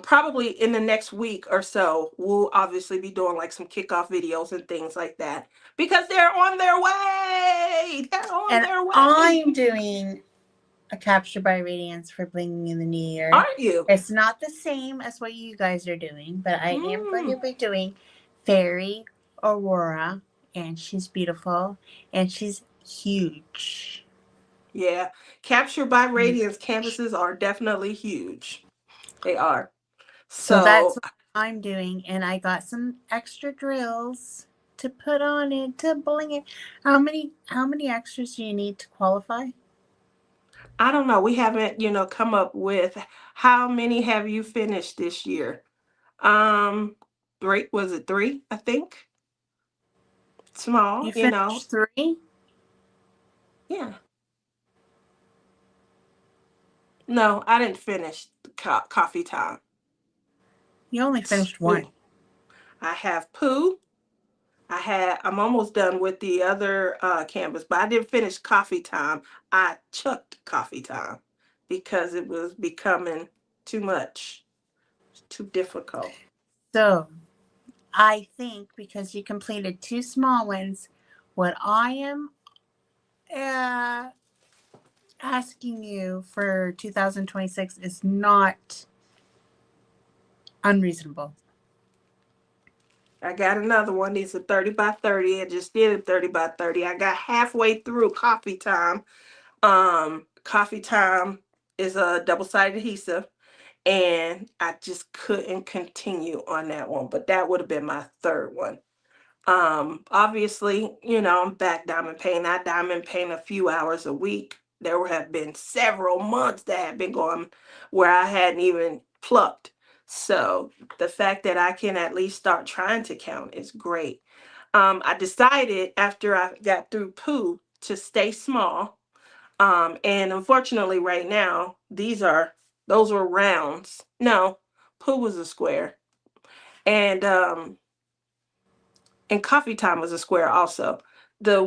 probably in the next week or so. We'll obviously be doing like some kickoff videos and things like that because they're on their way. They're on And their way. I'm doing a Capture by Radiance for Blinging in the New Year. Aren't you? It's not the same as what you guys are doing, but I am going Mm, to be doing Fairy Aurora, and she's beautiful, and she's huge. yeah, Captured by Radiance canvases are definitely huge. They are. So that's So what I'm doing, and I got some extra drills to put on it to bling it. How many extras do you need to qualify? I don't know. We haven't, come up with how many have you finished this year? Um, three, was it three? I think. Small, You finished 3? Yeah. No, I didn't finish coffee time. You only finished 1. Two. I have poo. I'm almost done with the other canvas, but I didn't finish coffee time. I chucked coffee time because it was becoming too much. too difficult? So I think because you completed 2 small ones, what I am uh, asking you for 2026 is not unreasonable. I got another one. It's a 30 by 30. I just did a 30 by 30. I got halfway through coffee time. Coffee time is a double-sided adhesive, and I just couldn't continue on that one. But that would have been my third one. Obviously, I'm back diamond painting. I diamond paint a few hours a week. There have been several months that have been going where I hadn't even plucked. So the fact that I can at least start trying to count is great. I decided after I got through poo to stay small. And unfortunately right now, those were rounds. No, poo was a square. And coffee time was a square also. The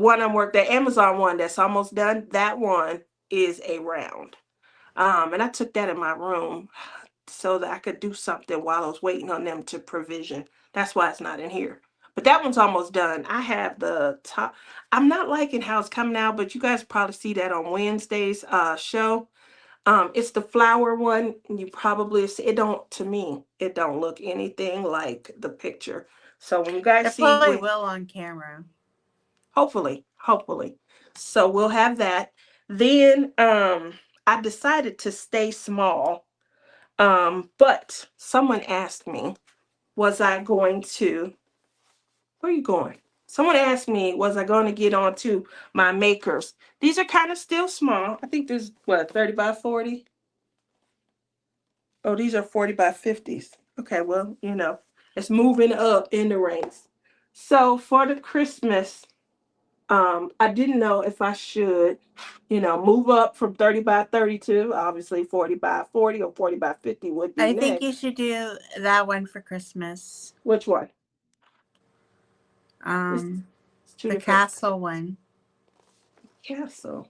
Amazon one that's almost done, that one is a round. And I took that in my room so that I could do something while I was waiting on them to provision. That's why it's not in here. But that one's almost done. I have the top. I'm not liking how it's coming out, but you guys probably see that on Wednesday's show. It's the flower one. You probably see it. Don't To me, it don't look anything like the picture. So when you guys It see probably when will on camera. hopefully. So we'll have that. Then I decided to stay small. But someone asked me, was I going to where are you going? Someone asked me, was I going to get onto my makers? These are kind of still small. I think there's what, 30 by 40? Oh, these are 40 by 50s. Okay, well, it's moving up in the ranks. So for the Christmas, I didn't know if I should, move up from 30 by 32. Obviously, 40 by 40 or 40 by 50 would be I think you next. should do that one for Christmas. Which one? It's, Um, it's two the different castle one. castle.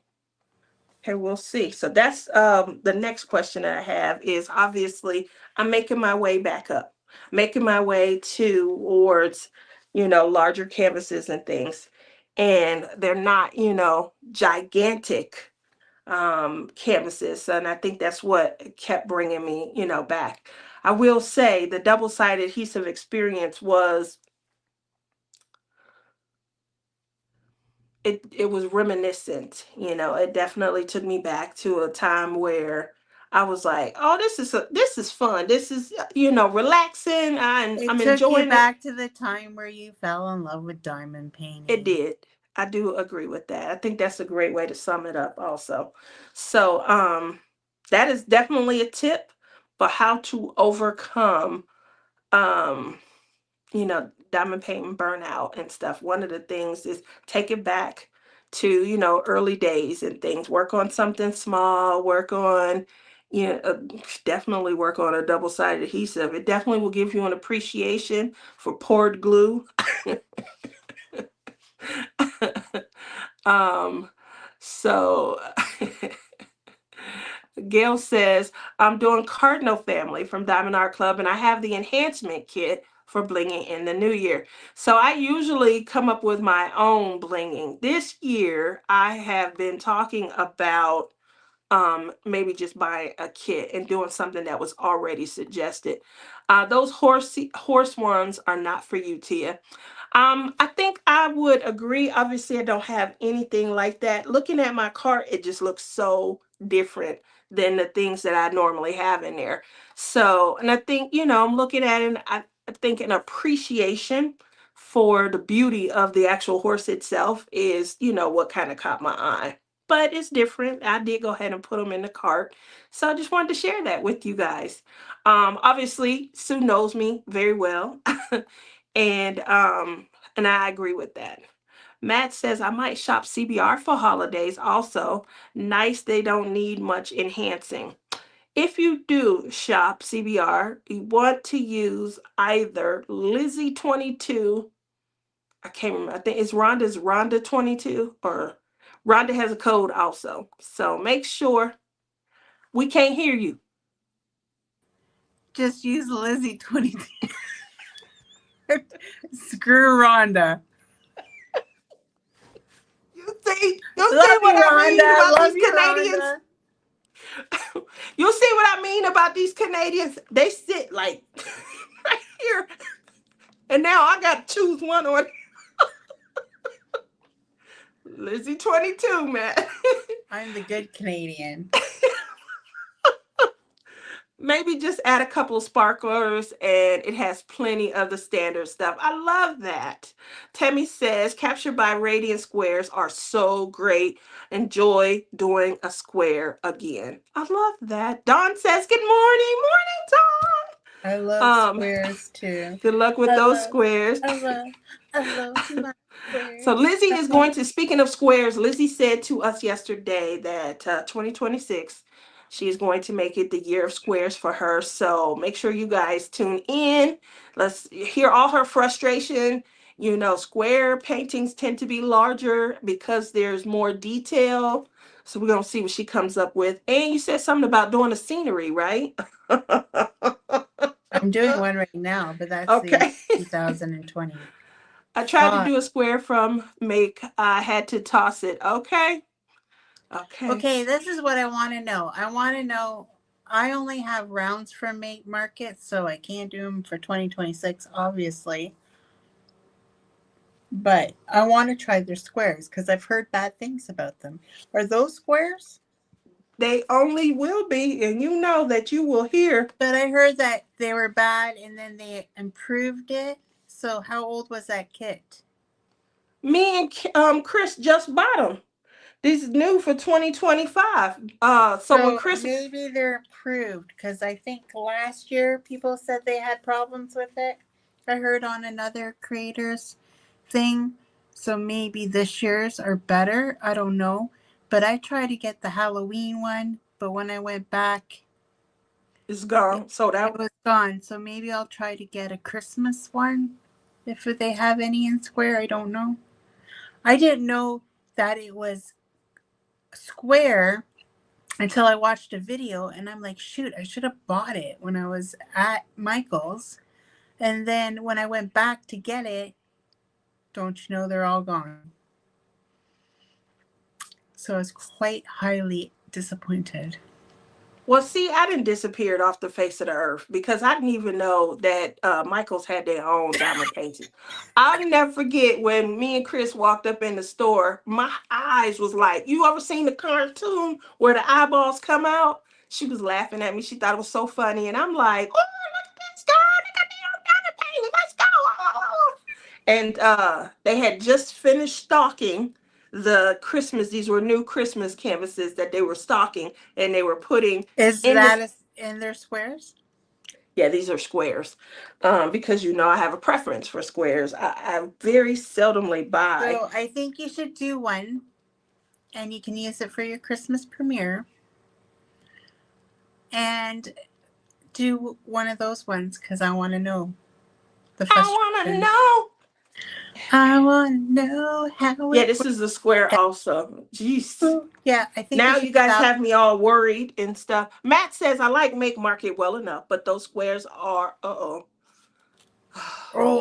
Okay, we'll see. So that's the next question that I have is obviously I'm making my way back up, making my way towards, larger canvases and things. And they're not, gigantic canvases. And I think that's what kept bringing me, back. I will say the double-sided adhesive experience was it was reminiscent. It definitely took me back to a time where I was like, oh, this is fun, this is relaxing, and It I'm took you enjoying it. back to the time where you fell in love with diamond It painting. did. I do agree with that. I think that's a great way to sum it up also. So that is definitely a tip for how to overcome um diamond painting burnout and stuff. One of the things is take it back to, early days and things. Work on something small, work on, definitely work on a double-sided adhesive. It definitely will give you an appreciation for poured glue. um, so Gail says, I'm doing Cardinal Family from Diamond Art Club, and I have the enhancement kit for blinging in the new year. So I usually come up with my own blinging. This year, I have been talking about maybe just buying a kit and doing something that was already suggested. Those horse ones are not for you, Tia. I think I would agree. Obviously, I don't have anything like that. Looking at my cart, it just looks so different than the things that I normally have in there. So, and I think, I'm looking at it, and I think an appreciation for the beauty of the actual horse itself is, what kind of caught my eye. But it's different. I did go ahead and put them in the cart. So I just wanted to share that with you guys. Obviously, Sue knows me very well. And I agree with that. Matt says I might shop CBR for holidays also. Nice, they don't need much enhancing. If you do shop CBR, you want to use either Lizzie 22. I can't remember. I think it's Rhonda 22, or Rhonda has a code also. So make sure. We can't hear you. just use Lizzie 22. Screw Rhonda. You see what I mean about these Canadians? Rhonda. You see what I mean about these Canadians? They sit like right here. And now I got to choose one on Lizzie 22, man. I'm the good Canadian. Maybe just add a couple of sparklers and it has plenty of the standard stuff. I love that. Tammy says, captured by radiant squares are so great. Enjoy doing a square again. I love that. Dawn says, good morning. Morning, Dawn. I love squares too. Good luck with those squares. I love my squares. So Lizzie is going to, speaking of squares, Lizzie said to us yesterday that 2026, she is going to make it the year of squares for her. So make sure you guys tune in. Let's hear all her frustration. You know, square paintings tend to be larger because there's more detail. So we're going to see what she comes up with. And you said something about doing a scenery, right? I'm doing one right now, but that's okay. 2020. I tried to do a square from make. I had to toss it. Okay. Okay, this is what I want to know. I only have rounds for Make Market, so I can't do them for 2026, obviously. But I want to try their squares because I've heard bad things about them. Are those squares? They only will be, and you know that you will hear. But I heard that they were bad and then they improved it. So how old was that kit? Me and Chris just bought them. This is new for 2025. So when Chris, maybe they're improved because I think last year people said they had problems with it. I heard on another creator's thing. So maybe this year's are better. I don't know. But I tried to get the Halloween one, but when I went back, it's gone. So that it was gone. So maybe I'll try to get a Christmas one if they have any in square. I don't know. I didn't know that it was square until I watched a video and I'm like, shoot, I should have bought it when I was at Michael's. And then when I went back to get it, don't you know, they're all gone. So I was quite highly disappointed. Well, see, I didn't disappear off the face of the earth because I didn't even know that Michael's had their own diamond painting. I'll never forget when me and Chris walked up in the store, my eyes was like, you ever seen the cartoon where the eyeballs come out? She was laughing at me. She thought it was so funny. And I'm like, oh, look at this girl. They got their own diamond painting. Let's go. And they had just finished stocking the Christmas. These were new Christmas canvases that they were stocking and they were putting. Is that in their squares? Yeah, these are squares. Because you know I have a preference for squares. I very seldomly buy. So I think you should do one and you can use it for your Christmas premiere. And do one of those ones because I want to know the frustration. I want to know. I want to know how. Yeah, this is a square also. Jeez. Yeah, I think now you guys have me all worried and stuff. Matt says I like Make Market well enough, but those squares are Oh,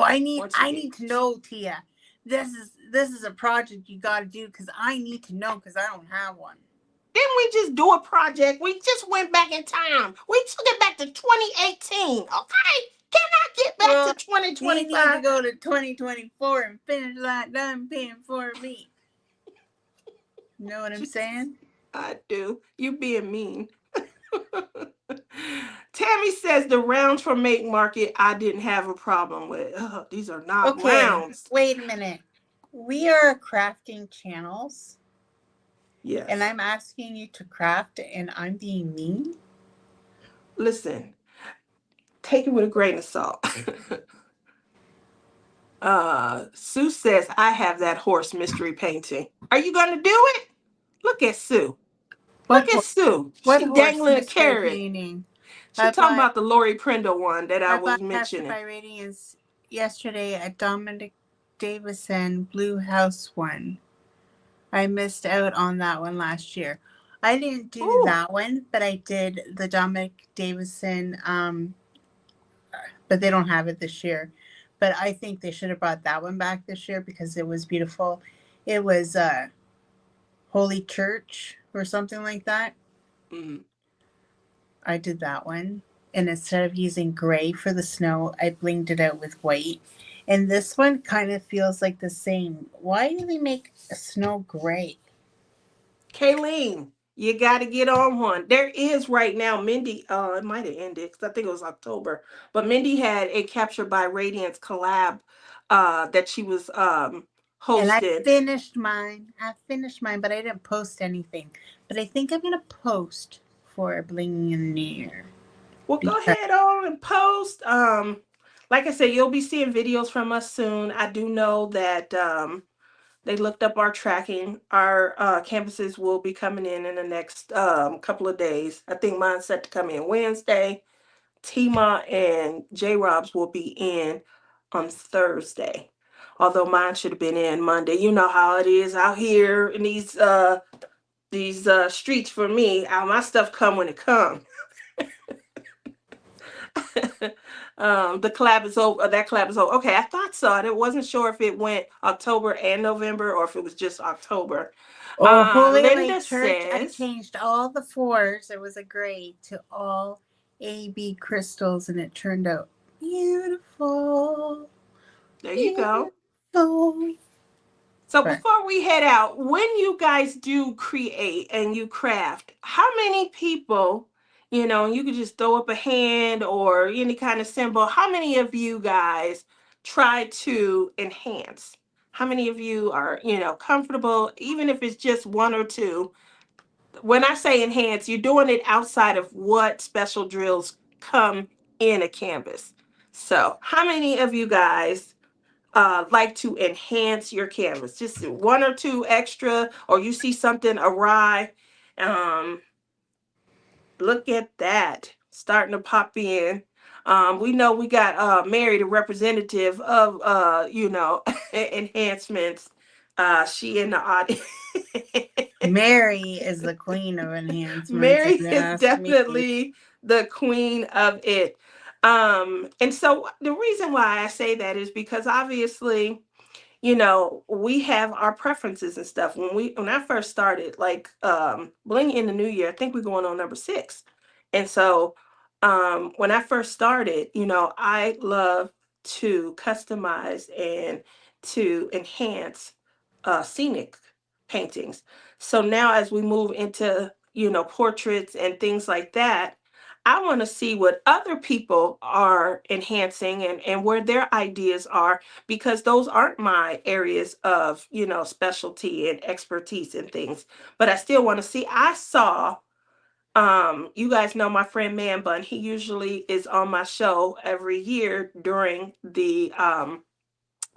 I need to know, Tia. This is a project you got to do because I need to know because I don't have one. Didn't we just do a project? We just went back in time. We took it back to 2018. Okay. Can I get back to 2025? We need to go to 2024 and finish that done paying for me. You know what I'm saying? I do. You being mean. Tammy says the rounds from Make Market I didn't have a problem with. These are not rounds. Wait a minute. We are crafting channels. Yes. And I'm asking you to craft and I'm being mean? Listen. Take it with a grain of salt. Sue says, I have that horse mystery painting. Are you going to do it? Look at Sue. Look at Sue. She's dangling a carrot. Painting? She's talking about the Lori Prindle one that I was mentioning. I bought Radiance yesterday at Dominic Davison Blue House one. I missed out on that one last year. I didn't do that one, but I did the Dominic Davison but they don't have it this year. But I think they should have brought that one back this year because it was beautiful. It was Holy Church or something like that. Mhm. I did that one. And instead of using gray for the snow, I blinged it out with white. And this one kind of feels like the same. Why do they make a snow gray? Kayleen, you got to get on one. There is right now, Mindy, it might have ended because I think it was October, but Mindy had a Capture by Radiance collab that she was And I hosted. finished mine. I finished mine, but I didn't post anything. But I think I'm going to post for Blinging in the New Year. Well, go Because, ahead on and post. Like I said, you'll be seeing videos from us soon. I do know that they looked up our tracking. Our canvases will be coming in the next couple of days. I think mine's set to come in Wednesday. Tima and J Rob's will be in on Thursday. Although mine should have been in Monday. You know how it is out here in these streets for me. My stuff come when it comes. The collab is over. That collab is over. Okay, I thought so. I wasn't sure if it went October and November or if it was just October. oh, Holy Linda Light Church, I says, changed all the fours. It was a gray to all AB crystals, and it turned out beautiful. there you go. Beautiful. So But before we head out, when you guys do create and you craft, how many people, you could just throw up a hand or any kind of symbol, how many of you guys try to enhance? How many of you are, comfortable, even if it's just one or two? When I say enhance, you're doing it outside of what special drills come in a canvas. So, how many of you guys like to enhance your canvas? Just one or two extra, or you see something awry. Um, Look at that starting to pop in. We know we got Mary, the representative of enhancements. She in the audience. Mary is the queen of enhancements, if Mary you is ask me. definitely the queen of it. And so the reason why I say that is because obviously, we have our preferences and stuff. When I first started, like Bling in the New Year, I think we're going on number 6. And so when I first started, I love to customize and to enhance scenic paintings. So now as we move into, portraits and things like that, I want to see what other people are enhancing and where their ideas are, because those aren't my areas of, specialty and expertise and things. But I still want to see. I saw you guys know my friend Man Bun. He usually is on my show every year during the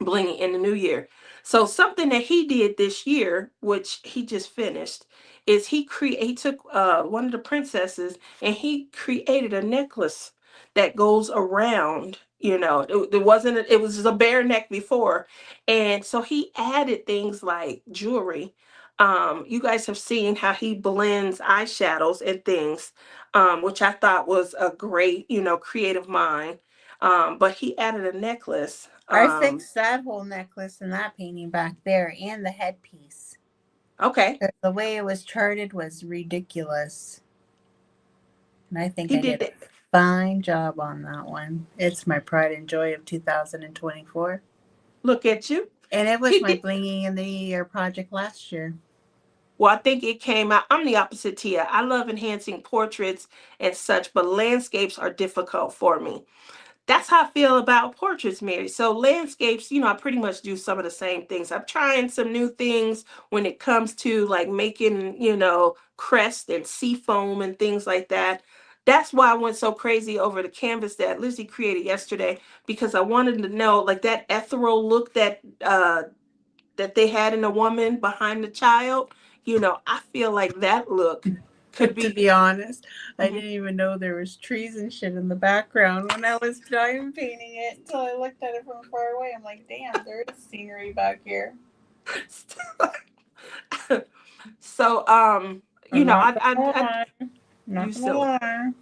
Blinging in the New Year. So something that he did this year, which he just finished, is he took one of the princesses and he created a necklace that goes around. It was just a bare neck before, and so he added things like jewelry. You guys have seen how he blends eyeshadows and things, which I thought was a great, creative mind. But he added a necklace. I fixed that whole necklace and that painting back there and the headpiece. Okay. The way it was charted was ridiculous. And I think He I did did a that. fine job on that one. It's my pride and joy of 2024. Look at you. And it was He my did. Blinging in the Year project last year. Well, I think it came out. I'm the opposite, Tia. I love enhancing portraits and such, but landscapes are difficult for me. That's how I feel about portraits, Mary. So landscapes, I pretty much do some of the same things. I'm trying some new things when it comes to like making, crest and sea foam and things like that. That's why I went so crazy over the canvas that Lizzie created yesterday, because I wanted to know like that ethereal look that they had in the woman behind the child. I feel like that look could To be. be honest, I Mhm. didn't even know there was trees and shit in the background when I was diamond painting it until I looked at it from far away. I'm like, damn, there is scenery back here. So I'm not I gonna lie. you Not gonna silly. lie.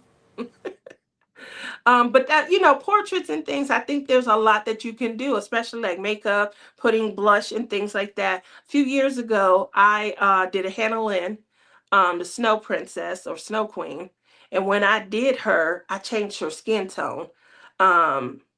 But that, portraits and things, I think there's a lot that you can do, especially like makeup, putting blush and things like that. A few years ago, I did a Hannah Lynn, the Snow Princess or Snow Queen. And when I did her, I changed her skin tone.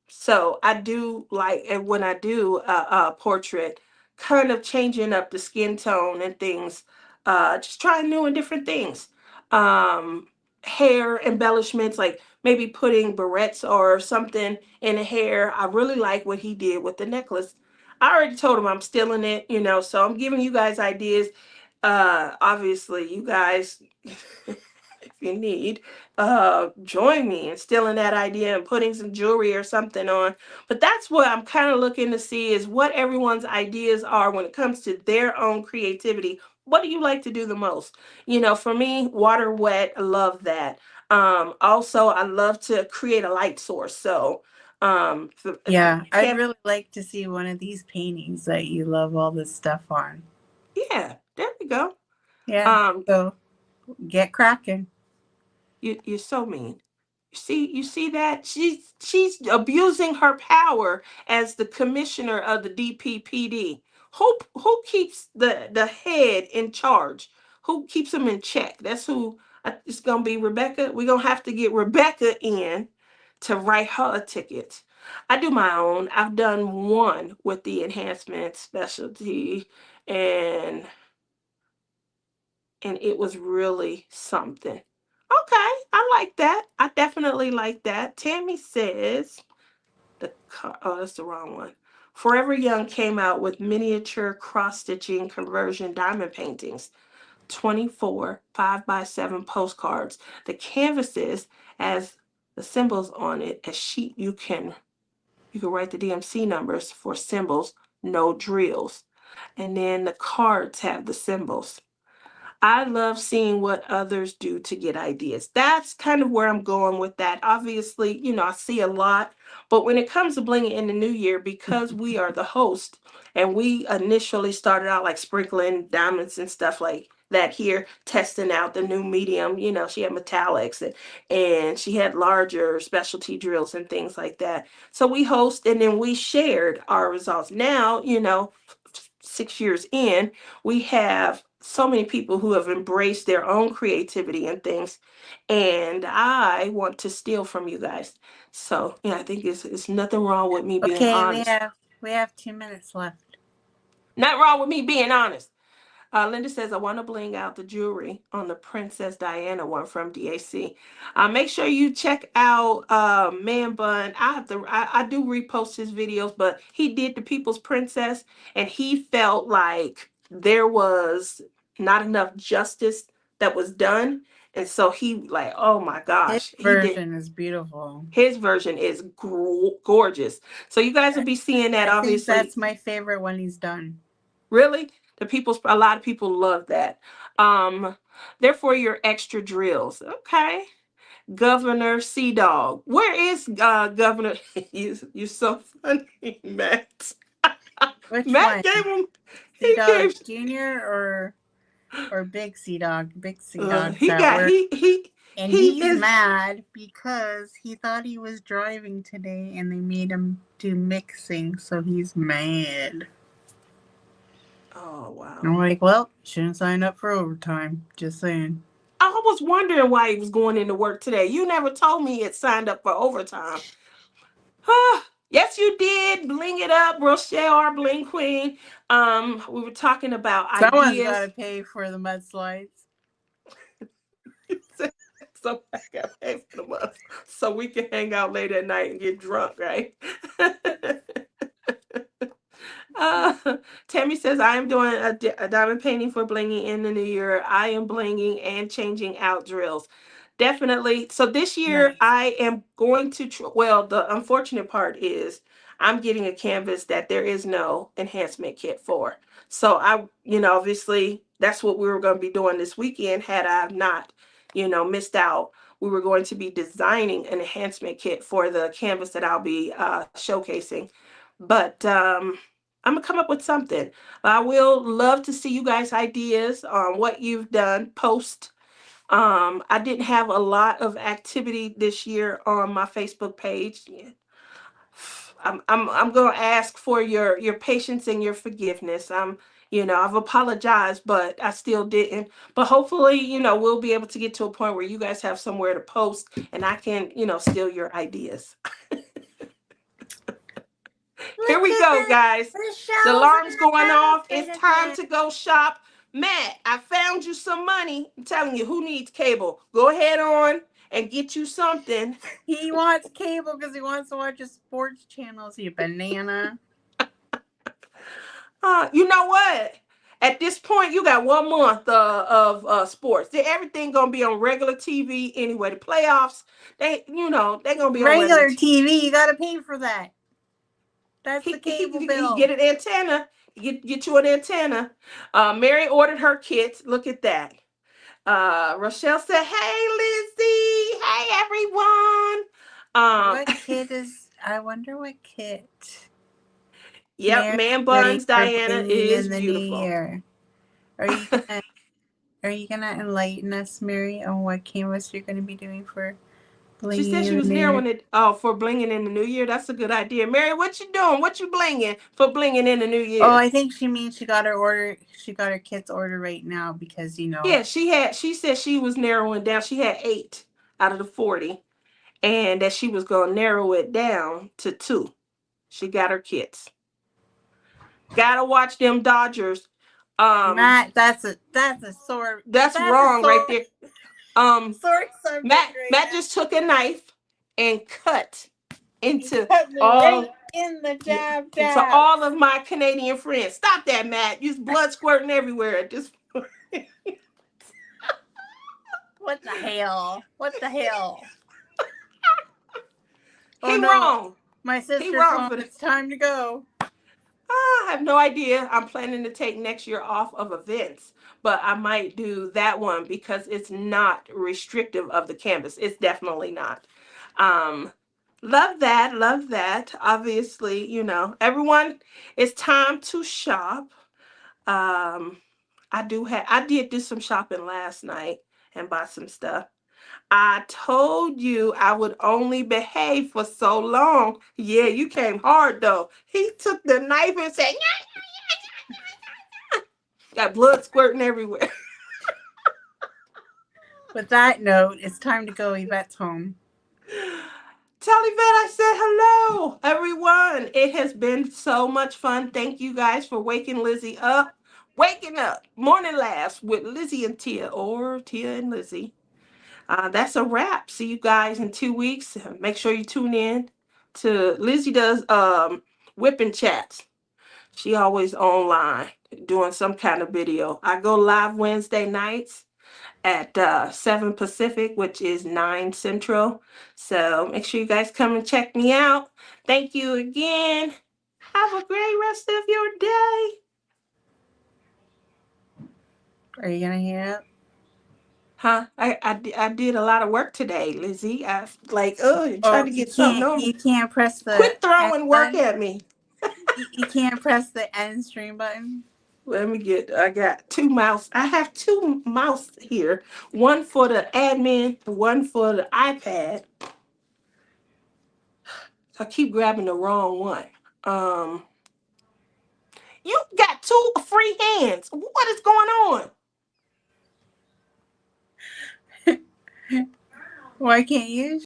So I do like, and when I do a portrait, kind of changing up the skin tone and things, just trying new and different things. Um, Hair embellishments, like maybe putting barrettes or something in the hair. I really like what he did with the necklace. I already told him I'm stealing it, so I'm giving you guys ideas. Obviously, you guys, if you need, join me in stealing that idea and putting some jewelry or something on. But that's what I'm kind of looking to see, is what everyone's ideas are when it comes to their own creativity. What do you like to do the most? For me, water wet, I love that. Also, I love to create a light source. So, if you Yeah, I'd can't, really like to see one of these paintings that you love all this stuff on. yeah, there we go. Yeah, Um, so get cracking. you're so mean. You see that she's abusing her power as the commissioner of the DPPD. Who keeps the head in charge? Who keeps him in check? That's who. It's gonna be Rebecca. We're gonna have to get Rebecca in to write her a ticket. I do my own. I've done one with the enhancement specialty, and it was really something. Okay, I like that. I definitely like that. Tammy says oh, that's the wrong one. Forever Young came out with miniature cross stitching conversion diamond paintings, 24 5x7 postcards. The canvases as the symbols on it, a sheet you can write the DMC numbers for symbols, no drills. And then the cards have the symbols. I love seeing what others do to get ideas. That's kind of where I'm going with that. Obviously, I see a lot, but when it comes to blinging in the new year, because we are the host and we initially started out like sprinkling diamonds and stuff like that here, testing out the new medium. She had metallics and she had larger specialty drills and things like that. So we host and then we shared our results. Now, 6 years in, we have so many people who have embraced their own creativity and things, and I want to steal from you guys. So yeah, I think it's nothing wrong with me being Okay, honest. we have 2 minutes left. Not wrong with me being honest. Linda says, I want to bling out the jewelry on the Princess Diana one from DAC. Make sure you check out Man Bun. I do repost his videos, but he did the People's Princess, and he felt like there was not enough justice that was done. And so he like, oh my His gosh, he did. version is beautiful. His version is gorgeous. So you guys will I be seeing that, I think obviously. that's my favorite one he's done. Really? A lot of people love that. Um, Therefore your extra drills. Okay. Governor Sea Dog. Where is Governor? You're so funny, Matt. Which Matt one? gave him Sea he Dog gave Junior or Big Sea Dog? Big Sea Dog's he at got work. And he he's is mad because he thought he was driving today and they made him do mixing, so he's mad. oh I'm wow. like, well, shouldn't sign up for overtime. Just saying. I was wondering why he was going into work today. You never told me it signed up for overtime. Yes, you did. Bling it up, Rochelle, our bling queen. We were talking about Someone's got to ideas. pay for the mudslides. So I got paid for the month, so we can hang out late at night and get drunk, right? Uh, Tammy says, I am doing a diamond painting for blinging in the new year. I am blinging and changing out drills. Definitely. So this year Nice. I am going to, well, the unfortunate part is I'm getting a canvas that there is no enhancement kit for. So obviously that's what we were going to be doing this weekend had I not, missed out. We were going to be designing an enhancement kit for the canvas that I'll be showcasing. But I'm gonna come up with something. I will love to see you guys' ideas on what you've done. Post I didn't have a lot of activity this year on my Facebook page. I'm gonna ask for your patience and your forgiveness. I've apologized, but I still didn't. But hopefully, we'll be able to get to a point where you guys have somewhere to post and I can, steal your ideas. Here Look we at go, guys. the The shelves alarm's in the going off. It's house time again. to go shop. Matt, I found you some money. I'm telling you, who needs cable? Go ahead on and get you something. He wants cable because he wants to watch his sports channels. You banana. You know what? At this point, you got 1 month of sports. Everything gonna be on regular TV anyway. The playoffs, they're gonna be on regular Regular TV. TV, you gotta pay for that. That's the cable He bill. get an antenna. Get you an antenna. Mary ordered her kits. Look at that. Rochelle said, "Hey, Lizzie. Hey, everyone." What kit is? I wonder what kit. Yep, Mary's man ready buns. for Diana blinging is in the new beautiful. year. Are you gonna enlighten us, Mary, on what canvas you're gonna be doing for She blinging said she in the was new year? narrowing it for blinging in the new year. That's a good idea. Mary, what you doing? What you blinging for blinging in the new Oh, year? I think she means she got her order. She got her kit's order right now because Yeah, she said she was narrowing down. She had 8 out of the 40, and that she was gonna narrow it down to 2. She got her kits. Gotta watch them Dodgers. Matt, that's a sore. That's That's a wrong right sore there. sore subject right Matt now. just took a knife and cut He into cut me right all in the to jab. all of my Canadian friends. Stop that, Matt. You's blood squirting everywhere at this point. What the hell? What the hell? Oh He no, wrong. my He sister's wrong home. for that. It's time to go. I have no idea. I'm planning to take next year off of events, but I might do that one because it's not restrictive of the canvas. It's definitely not. Um, Love that. Love that. Obviously, everyone, it's time to shop. Um, I did do some shopping last night and bought some stuff. I told you I would only behave for so long. Yeah, you came hard though. He took the knife and said, got blood squirting everywhere. With that note, it's time to go. Yvette's home. Tell Yvette I said hello, everyone. It has been so much fun. Thank you guys for waking Lizzie up. Waking up. Morning laughs with Lizzie and Tia, or Tia and Lizzie. That's a wrap. See you guys in 2 weeks. Make sure you tune in to Lizzie does whipping chats. She always online doing some kind of video. I go live Wednesday nights at 7 Pacific, which is 9 Central. So make sure you guys come and check me out. Thank you again. Have a great rest of your day. Are you gonna hang up? Huh? I did a lot of work today, Lizzie. I like, you're trying to You get something on You me. can't press the Quit end throwing work button. at me. You can't press the end stream button. I got 2 mouse. I have 2 mouse here. One for the admin, one for the iPad. I keep grabbing the wrong one. You got 2 free hands. What is going on? Why can't you